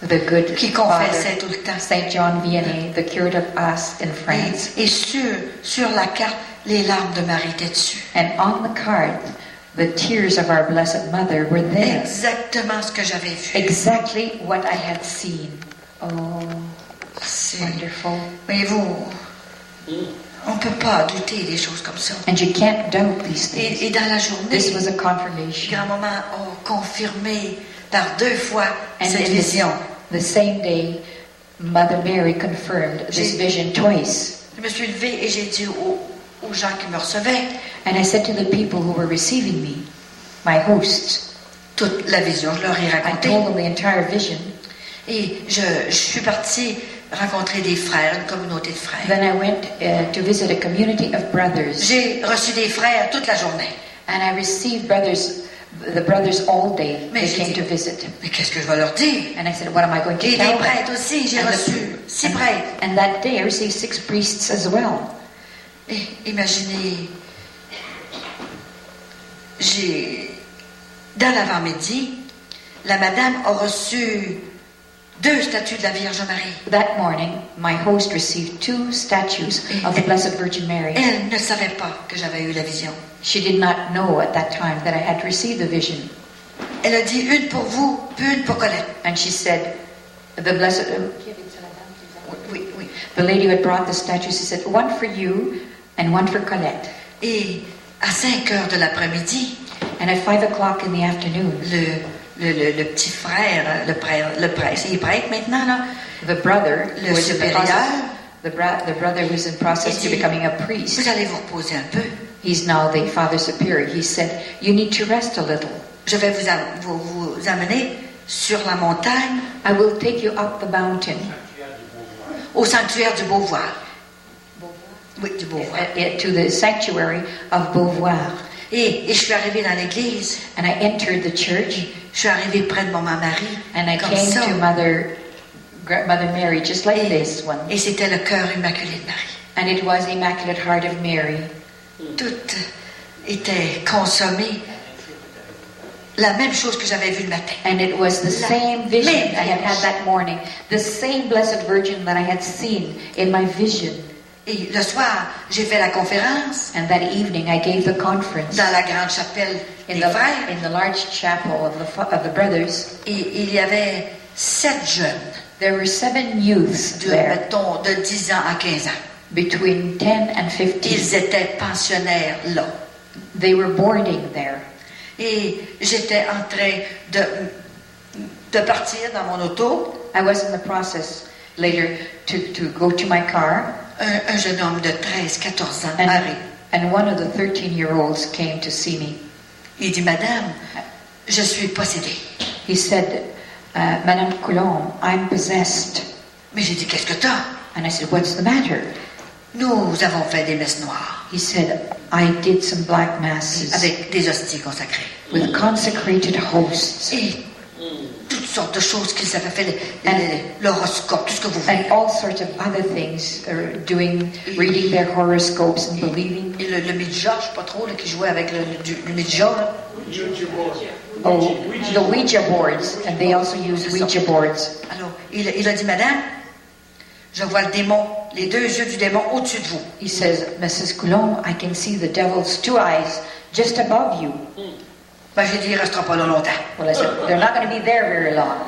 the good qui confessait tout le temps. St. John Vianney, the curé of Ars in France. Et sur la carte, les larmes de Marie étaient dessus. And on the card, the tears of our Blessed Mother were there. Exactement ce que j'avais vu. Exactly what I had seen. Oh, c'est wonderful. Voyez-vous, on ne peut pas douter des choses comme ça. And you can't doubt these things. Et dans la journée, this was a confirmation. grand-maman a confirmé par 2 fois And cette vision. the same day, Mother Mary confirmed this vision twice. Je me suis levée et j'ai dit aux gens qui me recevaient, And I said to the people who were receiving me, my hosts, toute la vision, je leur ai I raconté. told them the entire vision. Et je suis partie rencontrer des frères, une communauté de frères. Then I went to visit a community of brothers. J'ai reçu des frères toute la journée. And I received the brothers all day. Mais They j'ai came dit, to visit. mais qu'est-ce que je vais leur dire? And I said, what am I going to Et des tell them? prêtres aussi, j'ai reçu 6 prêtres. And that day I received 6 priests as well. Et imaginez, dans l'avant-midi, la madame a reçu 2 statues de la Vierge Marie. That morning, my host received 2 statues of the Blessed Virgin Mary. Elle ne savait pas que j'avais eu la vision. She did not know at that time that I had received the vision. Elle a dit une pour vous, puis une pour Colette. And she said, the blessed... Oui, oui. The lady who had brought the statues, she said, one for you and one for Colette. Et à 5 heures de l'après-midi, And at 5 o'clock in the afternoon, le petit frère, le prêtre, il est prêtre maintenant, là, the brother, le who was in the supérieur, process, the brother who's in process to becoming a priest, vous allez vous reposer un peu. he's now the Father Superior. He said, you need to rest a little. Je vais vous amener sur la montagne, I will take you up the mountain au sanctuaire du Beauvoir. Oui, du Beauvoir. to the sanctuary of Beauvoir. Et je suis arrivée dans l'église, And I entered the church, je suis arrivée près de Maman Marie, and I comme came ça. to Mother Mary, just like this one. Et c'était le cœur immaculé de Marie. And it was Immaculate Heart of Mary. Tout était consommé. La même chose que j'avais vue le matin. And it was the same vision même I had had that morning, the same Blessed Virgin that I had seen in my vision. Et le soir, j'ai fait la conférence And that evening I gave the conference dans la grande chapelle des frères. in the large chapel of the brothers. Et il y avait 7 jeunes, There were 7 youths there, mettons, de 10 ans à 15 ans. between 10 and 15. Ils étaient pensionnaires là. They were boarding there. Et j'étais en train de partir dans mon auto. I was in the process later to go to my car, Un jeune homme de 13-14 ans and, arrive. and one of the 13-year-olds came to see me. Il dit, Madame, je suis possédée. He said, Madame Coulombe, I'm possessed. Mais j'ai dit, qu'est-ce que t'as? And I said, what's the matter? Nous avons fait des messes noires He said, I did some black masses avec des hosties consacrées. with consecrated hosts Et toutes sortes de choses qu'ils avaient fait, l'horoscope, tout ce que vous voulez. and all sorts of other things, reading their horoscopes and believing. Et le Midja, je sais pas trop, là, qui jouait avec le Midja, là. Oh, the Ouija boards, and they also use Ouija boards. Alors, il a dit, Madame, je vois le démon, les 2 yeux du démon au-dessus de vous. He says, Mrs. Coulombe, I can see the devil's 2 eyes just above you. Ben, j'ai dit, il restera pas là longtemps. Well, I said, they're not going to be there very long.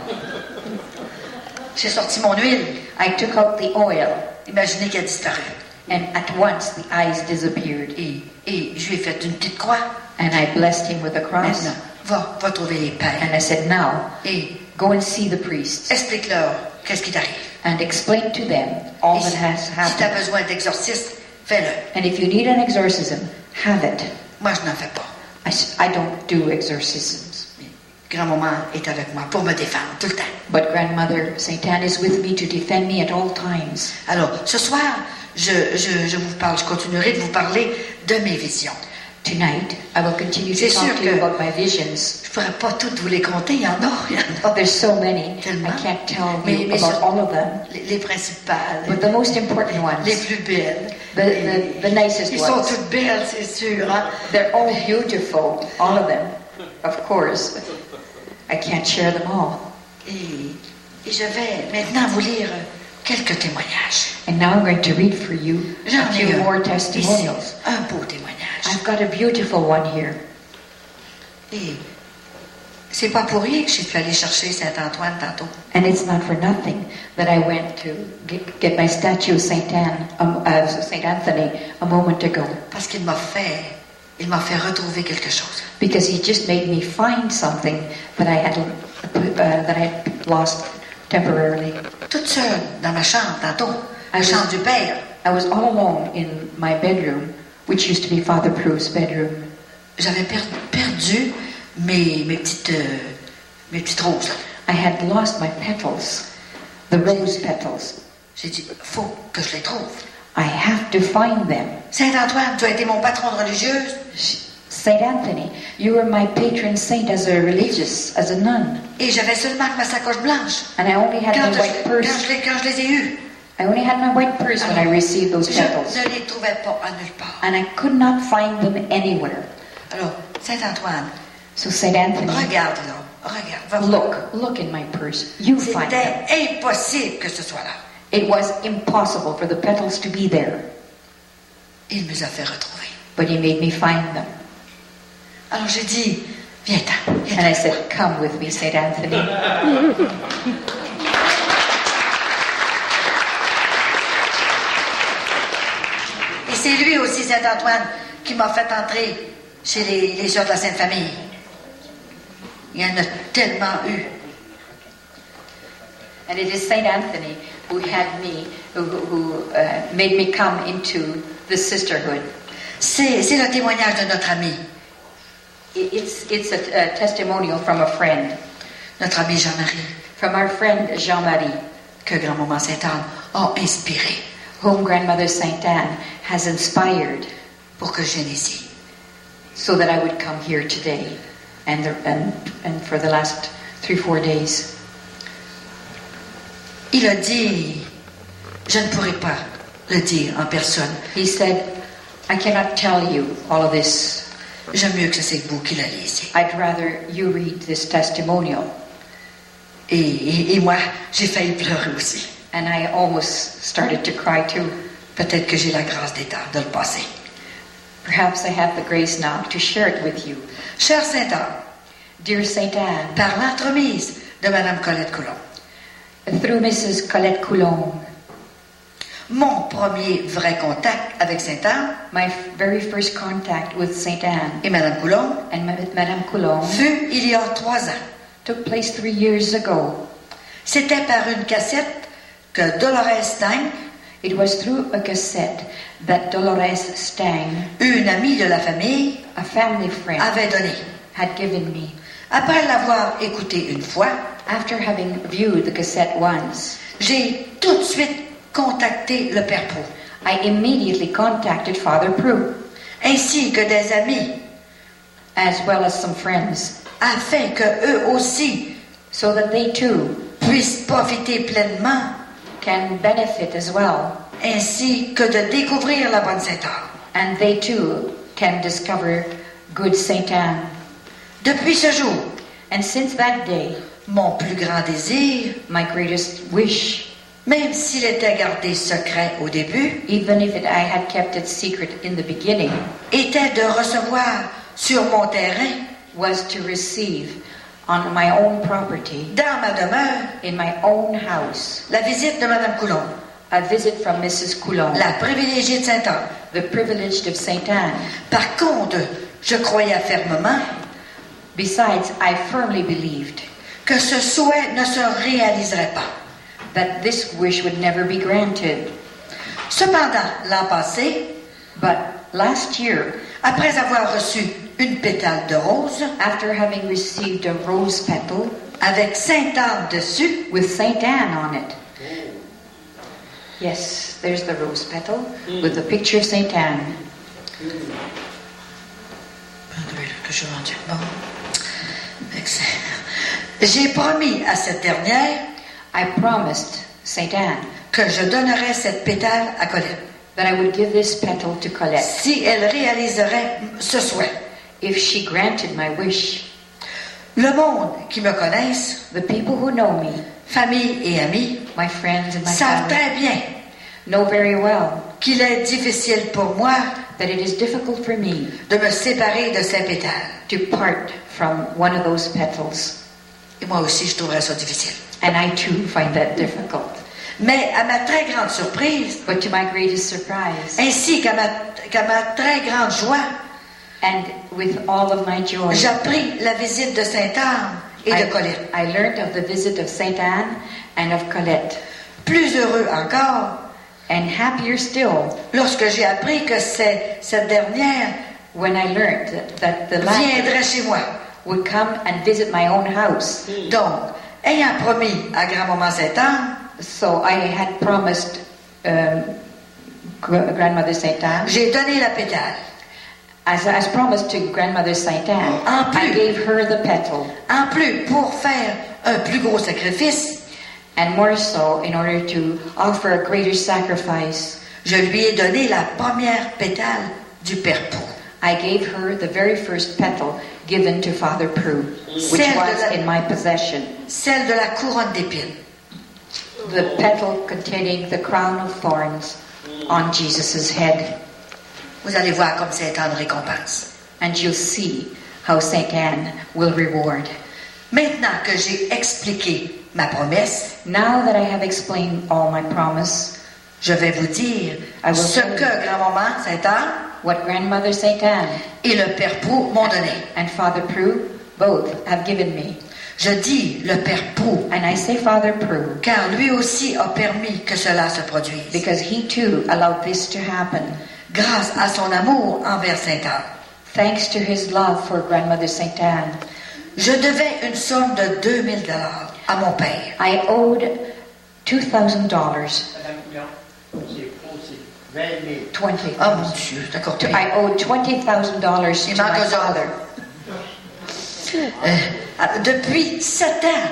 J'ai sorti mon huile. I took out the oil, Imaginez qu'elle a disparu. and at once the eyes disappeared. Et je lui ai fait une petite croix. And I blessed him with a cross. Maintenant, va trouver les pères. And I said, now, Et go and see the priests explique-leur qu'est-ce qui t'arrive. and explain to them all Et that has si tu as happened. besoin d'exorciste, fais-le. And if you need an exorcism, have it. Moi, je n'en fais pas. I don't do exorcisms. Mais grand-maman est avec moi pour me défendre tout le temps. But Grandmother Sainte Anne is with me to defend me at all times. Alors, ce soir, je vous parle, je continuerai de vous parler de mes visions. Tonight, I will continue to C'est talk sûr to you que- about my visions. Je ne pourrais pas toutes vous les compter, il y en a. There's so many, Tellement. I can't tell Mais you about all of them. les principales, But the most important les ones, plus belles. the nicest Ils sont ones, toutes belles, c'est sûr. Hein? they're all beautiful, all of them, of course. I can't share them all. Et je vais maintenant vous lire quelques témoignages. And now I'm going to read for you J'en a ai few more ici, testimonials. un beau témoignage. I've got a beautiful one here. Et c'est pas pour rien que je suis allée chercher Saint-Antoine tantôt. And it's not for nothing that I went to get my statue of Saint Anthony a moment ago. Parce qu'il m'a fait retrouver quelque chose. Because he just made me find something that I had that I had lost temporarily. Toute seule dans ma chambre tantôt, la chambre du père. I was all alone in my bedroom, which used to be Father Prue's bedroom. J'avais perdu mes petites roses. Là. I had lost my petals, the rose petals. J'ai dit, faut que je les trouve. I have to find them. Saint Antoine, tu as été mon patron de religieuse. Saint Anthony, you were my patron saint as a religious, as a nun. Et j'avais seulement ma sacoche blanche. And I only had my white purse. Quand je les ai eus. I only had my white purse when I received those petals. Je ne les trouvais pas à nulle part. And I could not find them anywhere. Alors, Saint Antoine, so Saint Anthony, regarde là, regarde. Look in my purse. You find them. C'était impossible que ce soit là. It was impossible for the petals to be there. Il me les a fait retrouver. But he made me find them. Alors j'ai dit, viens-t'en. And I said, come with me, Saint Anthony. Et c'est lui aussi, Saint Antoine, qui m'a fait entrer chez les sœurs de la Sainte Famille. Il y en a tellement eu. And it is Saint Anthony who had me, who made me come into the sisterhood. C'est le témoignage de notre ami. It's a testimonial from a friend. Notre ami Jean-Marie. From our friend Jean-Marie. Que grand-maman Sainte-Anne a inspiré. Whom Grandmother Sainte Anne has inspired. Pour que je vienne ici. So that I would come here today. And for the last 3-4 days. Il a dit, je ne pourrai pas le dire en personne. He said, I cannot tell you all of this. J'aime mieux que c'est vous qui la lisez. I'd rather you read this testimonial. Et moi, j'ai failli pleurer aussi. And I almost started to cry too. Peut-être que j'ai la grâce d'État de le passer. Perhaps I have the grace now to share it with you. Chère Sainte Anne, dear Sainte Anne, par l'entremise de Madame Colette Coulombe, through Mrs. Colette Coulombe, mon premier vrai contact avec Sainte Anne, my very first contact with Sainte Anne et Madame Coulombe, and Madame Coulombe, fut il y a 3 ans. Took place 3 years ago. C'était par une cassette que Dolores Stang, it was through a cassette that Dolores Stang, une amie de la famille, a family friend, avait donné. Had given me. Après l'avoir écouté une fois, after having viewed the cassette once, j'ai tout de suite contacté le Père Prou. I immediately contacted Father Prue, ainsi que des amis, as well as some friends, afin que eux aussi, so that they too puissent profiter pleinement, can benefit as well, ainsi que de découvrir la bonne Sainte Anne. And they too can discover good Sainte Anne. Depuis ce jour, and since that day, mon plus grand désir, my greatest wish, même s'il était gardé secret au début, even if I had kept it secret in the beginning, était de recevoir sur mon terrain, was to receive on my own property, dans ma demeure, in my own house, la visite de Madame Coulombe, a visit from Mrs. Coulombe, la privilégiée de Sainte Anne, the privileged of Sainte Anne. Par contre, je croyais fermement, besides, I firmly believed que ce souhait ne se réaliserait pas, that this wish would never be granted. Cependant, l'an passé, but last year, après avoir reçu une pétale de rose, after having received a rose petal, avec Sainte Anne dessus, with Sainte Anne on it. Yes, there's the rose petal with the picture of Sainte Anne. J'ai promis à cette dernière, I promised Sainte Anne, que je donnerais cette pétale à Colette, that I would give this petal to Colette, si elle réaliserait ce souhait. if she granted my wish. Le monde qui me connaisse, the people who know me, famille et amis, my friends and my savent family, très bien know very well qu'il est difficile pour moi that it is difficult for me de me séparer de ces pétales. to part from one of those petals. Et moi aussi, je trouverais ça difficile. And I too find that difficult. Mais à ma très grande surprise, But to my greatest surprise, ainsi qu'à ma très grande joie, and with all of my joy, j'appris la visite de Sainte Anne et de Colette. I learned of the visit of Sainte Anne and of Colette. Plus heureux encore, And happier still, lorsque j'ai appris que cette dernière when I learned that the latter viendrait chez moi. would come and visit my own house. Donc, ayant promis à grand-maman Sainte Anne, So I had promised Grandmother Sainte Anne, j'ai donné la pétale. as promised to Grandmother Sainte Anne, En plus. I gave her the petal, En plus, pour faire un plus gros sacrifice, and more so in order to offer a greater sacrifice, je lui ai donné la première pétale du Père Pou. I gave her the very first petal given to Father Prue, which Celle de was la- in my possession. Celle de la couronne d'épines. The petal containing the crown of thorns on Jesus' head. Vous allez voir comme Sainte Anne récompense. And you'll see how Saint Anne will reward. Maintenant que j'ai expliqué ma promesse, Now that I have explained all my promise, je vais vous dire I will ce tell you. que grand-maman Sainte Anne what Grandmother Saint Anne et le Père Pou m'ont donné. and Father Prue both have given me. Je dis le Père Pou, And I say Father Prue car lui aussi a permis que cela se produise, because he too allowed this to happen, grâce à son amour envers Sainte Anne. thanks to his love for Grandmother Saint Anne. Je devais une somme de 2000 $ à mon père. I owed $2,000, $20,000. Oh mon Dieu, d'accord. I owed $20,000 Il to manque my un zéro. father. Depuis 7 ans,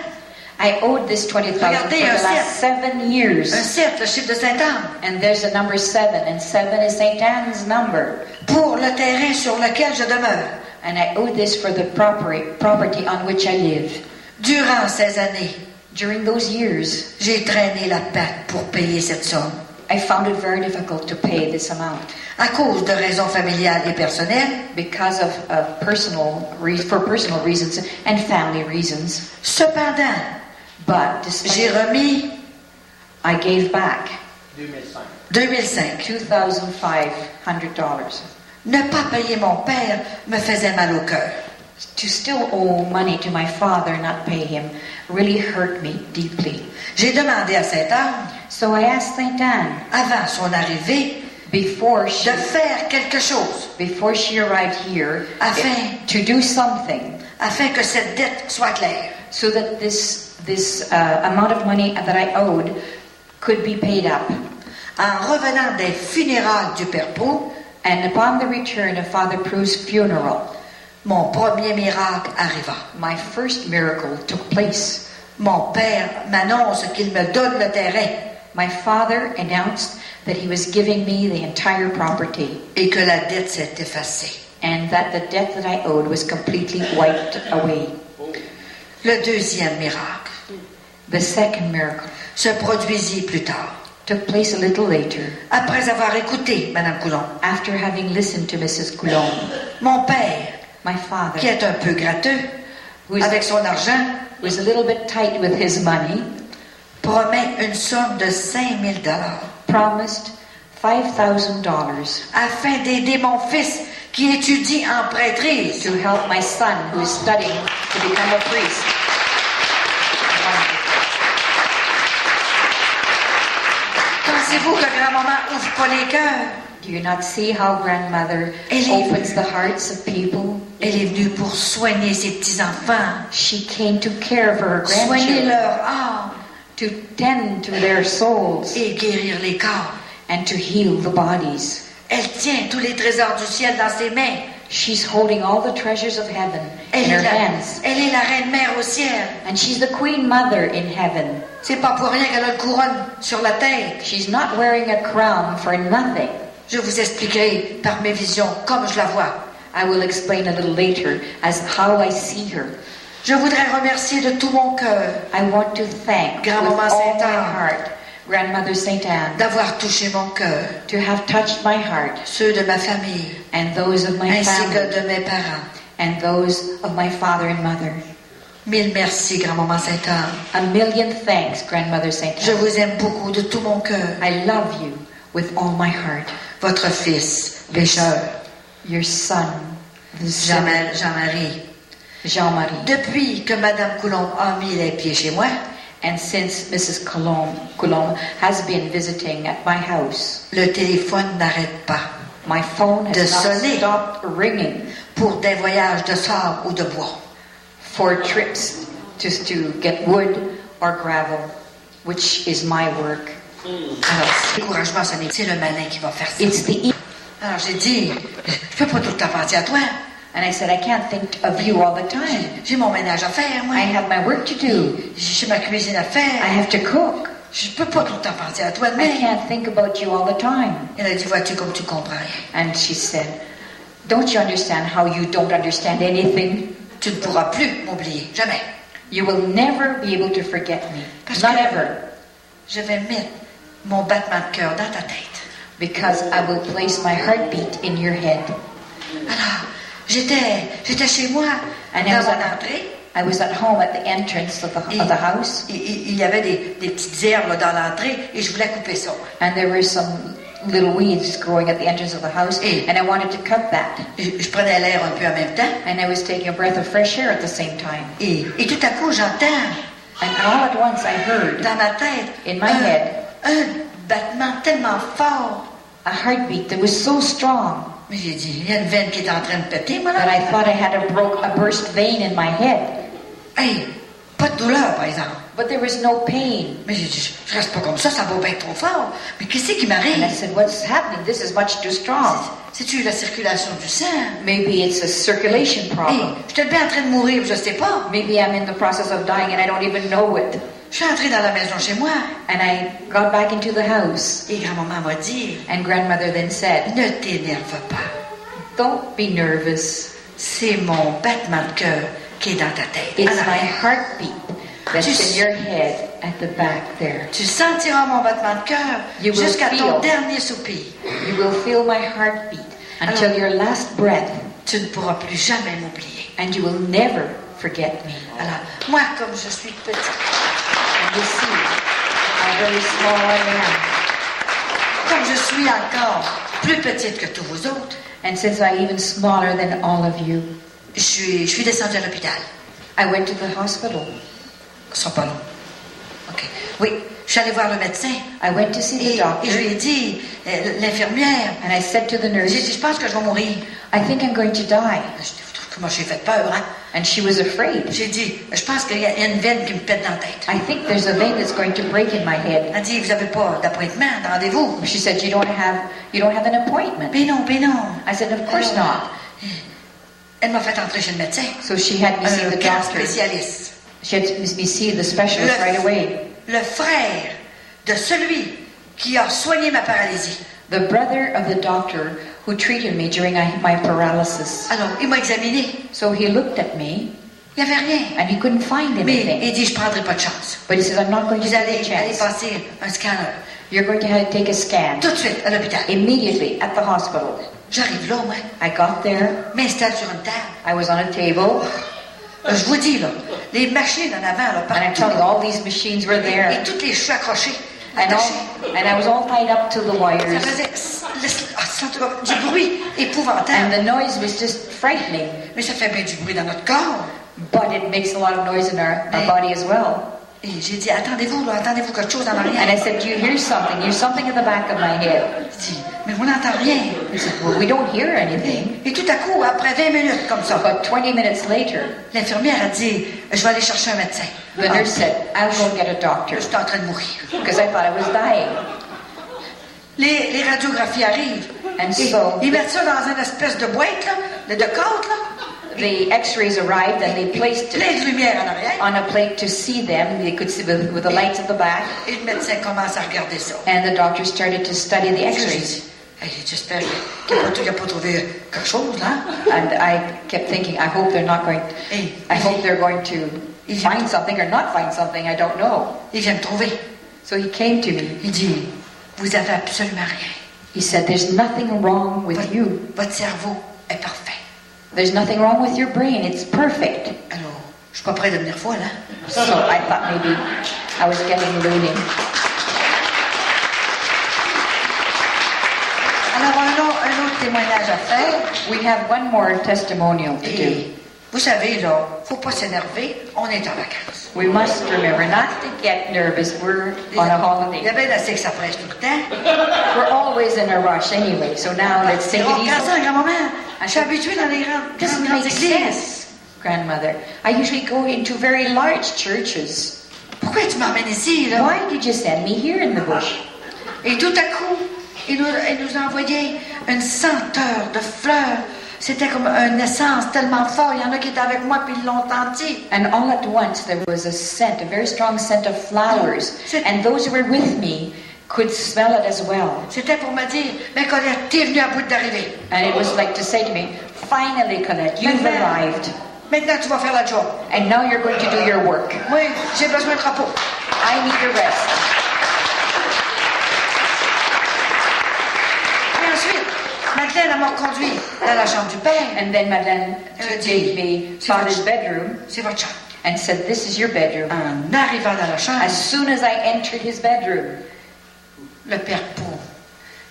I owed this $20,000 for Regardez, the un last 7 years. un cercle, le chiffre de Sainte Anne, And there's a number 7, and 7 is Saint Anne's number. pour le terrain sur lequel je demeure. And I owe this for the property on which I live. Durant ces années, During those years, j'ai traîné la patte pour payer cette somme. I found it very difficult to pay this amount À cause de raisons familiales et personnelles, because of for personal reasons and family reasons. cependant, But j'ai despite, remis I gave back 2005. $2,500. Ne pas payer mon père me faisait mal au cœur. To still owe money to my father and not pay him really hurt me deeply. J'ai demandé à Sainte Anne, So I asked Saint Anne, avant son arrivée, before de faire quelque chose she arrived here, Afin- to do something afin que cette dette soit claire. so that this amount of money that I owed could be paid up. En revenant des funérailles du Père Pou, And upon the return of Father Prue's funeral, mon premier miracle arriva. my first miracle took place. Mon père m'annonce qu'il me donne le terrain My father announced that he was giving me the entire property et que la dette s'est effacée. and that the debt that I owed was completely wiped away. Le deuxième miracle The second miracle se produisit plus tard. took place a little later, Après avoir écouté Madame Coulombe, after having listened to Mrs. Coulombe. mon père, My father, qui est un peu gratteux who is avec son argent, was a little bit tight with his money, promet une somme de 5000 $, promised $5,000 afin d'aider mon fils qui étudie en prêtrise. to help my son who is studying to become a priest. Pensez-vous que grand-maman ouvre pas les cœurs? Do you not see how grandmother Elle est- opens the hearts of people? Elle est venue pour soigner ses petits-enfants, She came to care for her soigner grandchildren, leur âme to tend to their souls, et guérir les corps. and to heal the bodies. Elle tient tous les trésors du ciel dans ses mains. She's holding all the treasures of heaven in her hands. Elle est la reine mère au ciel. And she's the Queen Mother in heaven. C'est pas pour rien qu'elle a une couronne sur la tête. She's not wearing a crown for nothing. Je vous expliquerai par mes visions comme je la vois. I will explain a little later as how I see her. Je voudrais remercier de tout mon cœur I want to thank with Grand-maman all Sainte my Anne. heart Grandmother Saint Anne d'avoir touché mon cœur, to have touched my heart ceux de ma famille, and those of my ainsi family que de mes parents. and those of my father and mother. Mille merci, grand-maman Sainte Anne. A million thanks, Grandmother Saint Je Anne. vous aime beaucoup de tout mon cœur. I love you with all my heart. Votre fils, pécheur, Your son, the son, Jean-Marie. Jean-Marie. Depuis que Madame Coulombe a mis les pieds chez moi, And since Mrs. Coulombe has been visiting at my house, le téléphone n'arrête pas my phone de has not sonner stopped ringing pour des voyages de sable ou de bois. for trips just to get wood or gravel, which is my work. Alors, découragement, c'est le malin qui va faire ça. It's the Alors, j'ai dit, je peux pas tout le temps penser à toi. And I said, I can't think of you all the time. J'ai mon ménage à faire, moi. I have my work to do. J'ai ma cuisine à I faire. have to cook. Je peux pas tout le temps penser à toi. I Mais can't think about you all the time. elle a dit, vois-tu comme tu comprends rien. And she said, don't you understand how you don't understand anything? Tu ne pourras plus m'oublier. Jamais. You will never be able to forget me. Parce Not que ever. je vais mettre mon battement de cœur dans ta tête. Because I will place my heartbeat in your head. Alors, j'étais chez moi, And dans mon entrée. I was at home at the entrance of the house. Il y avait des petites herbes là, dans l'entrée et je voulais couper ça. And there were some little weeds growing at the entrance of the house. And I wanted to cut that. Je prenais l'air un peu en même temps. And I was taking a breath of fresh air at the same time. Et tout à coup, j'entends And all at once I heard dans ma tête in my head un battement tellement fort. a heartbeat that was so strong Mais j'ai dit, il y a une veine qui est en train de péter, moi that là. I thought I had a burst vein in my head. Hey, pas de douleur, par exemple. But there was no pain. Mais j'ai dit, je reste pas comme ça va bien trop fort. Mais qu'est-ce qui And I m'arrive? said, what's happening? This is much too strong. C'est-tu la circulation du sang? Maybe it's a circulation Hey, problem. je suis bien en train de mourir, je sais pas. Maybe I'm in the process of dying and I don't even know it. Je suis entrée dans la maison chez moi. And I got back into the house. Et grand-maman m'a dit, And grandmother then said, ne t'énerve pas. don't be nervous. C'est mon battement de cœur qui est dans ta tête. It's Alors, my heartbeat that's in your head at the back there. tu sentiras mon battement de cœur You will jusqu'à ton feel. dernier soupir. You will feel my heartbeat until your last breath, Tu ne pourras plus jamais m'oublier. and you will never forget me. Alors, moi, comme je suis petite, And you see how very small I am. comme je suis encore plus petite que tous vous autres, And since I'm even smaller than all of you, je suis descendue à l'hôpital. I went to the hospital. Ils sont pas longs. OK. Oui, je suis allée voir le médecin. I went to see the Et je doctor, lui ai dit, l'infirmière, and I said to the nurse, j'ai dit, je pense que je vais mourir. I think I'm going to die. Je dis, comment j'ai fait peur, hein? And she was afraid. J'ai dit, je pense qu'il y a une veine qui me pète dans la tête. I think there's a vein that's going to break in my head. Elle dit, vous n'avez pas d'appointement, de rendez-vous? She said, you don't have an appointment. Mais non, mais non. I said, of course not. Elle m'a fait entrer chez le médecin. So she had me see Un the grand doctor. spécialiste. She had me see the specialist right away. Le frère de celui qui a soigné ma paralysie. The brother of the doctor who treated me during my paralysis. Alors, il m'a examiné. So he looked at me, Il n'y avait rien. and he couldn't find Mais anything. il dit, je ne prendrai pas de chance. But he says, I'm not going to Vous take a allez chance. passer un scanner. You're going to have to take a scan. Tout de suite, à l'hôpital. Immediately at the hospital. J'arrive là, moi. I got there. M'installe sur une table. I was on a table. Je vous dis, là, les machines en avant, là, And I tell you, all these machines were et there. toutes les cheveux accrochés. And I was all tied up to the Ça wires. faisait du bruit And épouvantable. the noise was just frightening. Mais ça fait bien du bruit dans notre corps. But it makes a lot of noise in our body as well. Et j'ai dit, attendez-vous quelque chose en And arrière. I said, do you hear something? There's something in the back of my head. Il dit, mais on n'entend rien. He said, well, we don't hear anything. Et tout à coup, après 20 minutes comme ça, But 20 minutes later, l'infirmière a dit, je vais aller chercher un médecin. the nurse said, I'll go get a doctor. Je suis en train de mourir. Because I thought I was dying. Les radiographies arrivent. And Et so ils mettent ça dans une espèce de boîte, là, de côte, là. the x-rays arrived and they placed it Plein de lumière en arrière. on a plate to see them. They could see with the lights at the back. Et le médecin commence à regarder ça. And the doctor started to study the x-rays. Hey, j'espère qu'il n'a pas trouvé quelque chose, là. And I kept thinking, I hope they're not going, Hey, I hope they're going to find something or not find something. I don't know. il vient me trouver. So he came to me. Il dit, vous avez absolument rien. He said, there's nothing wrong with you. Votre cerveau est parfait. There's nothing wrong with your brain. It's perfect. Alors, je suis pas prêt de devenir folle, hein. So I thought maybe I was getting loony. Alors, un autre témoignage à faire. We have one more testimonial to do. Vous savez, là, faut pas s'énerver, on est en vacances. We must remember not to get nervous. We're on a Il y holiday. a bien assez que ça prêche tout le temps. We're always in a rush anyway, so now let's take it Regarde easy. ça, grand-maman. Je suis habituée dans les Doesn't grandes make églises. sense, grandmother. I usually go into very large churches. Pourquoi tu m'emmènes ici, là? Why did you send me here in the bush? Et tout à coup, il nous a envoyé une senteur de fleurs. C'était comme une essence tellement fort. Il y en a qui étaient avec moi, puis ils l'ont senti. And all at once there was a scent, a very strong scent of flowers. And those who were with me could smell it as well. C'était pour me dire, mais Colette, t'es venue à bout d'arriver. And it was like to say to me, finally, Colette, you've arrived. Maintenant, tu vas faire la job. And now you're going to do your work. Oui, j'ai besoin de repos. I need a rest. Et ensuite, Madeleine, elle m'a reconduit dans la chambre du père. And then Madeleine gave me Father's bedroom C'est votre chambre. and said, this is your bedroom. En arrivant dans la chambre, As soon as I entered his bedroom, le père Pou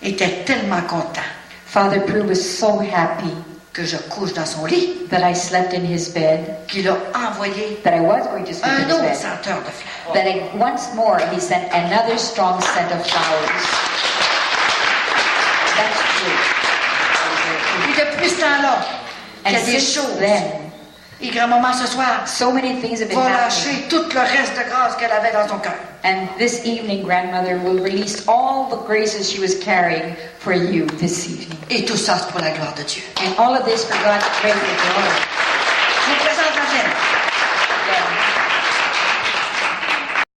était tellement content Father Prue was so happy que je couche dans son lit that I slept in his bed, qu'il a envoyé that I was going to sleep in un his autre bed. senteur de fleurs. That once more he sent another strong scent of flowers. That's true. Et depuis ce temps-là, il y And a des since choses. then, Et grand-maman, ce soir, so many things have been va happening. lâcher tout le reste de grâce qu'elle avait dans son cœur. And this evening, grandmother will release all the graces she was carrying for you this evening. Et tout ça, c'est pour la gloire de Dieu. And all of this for God's great glory.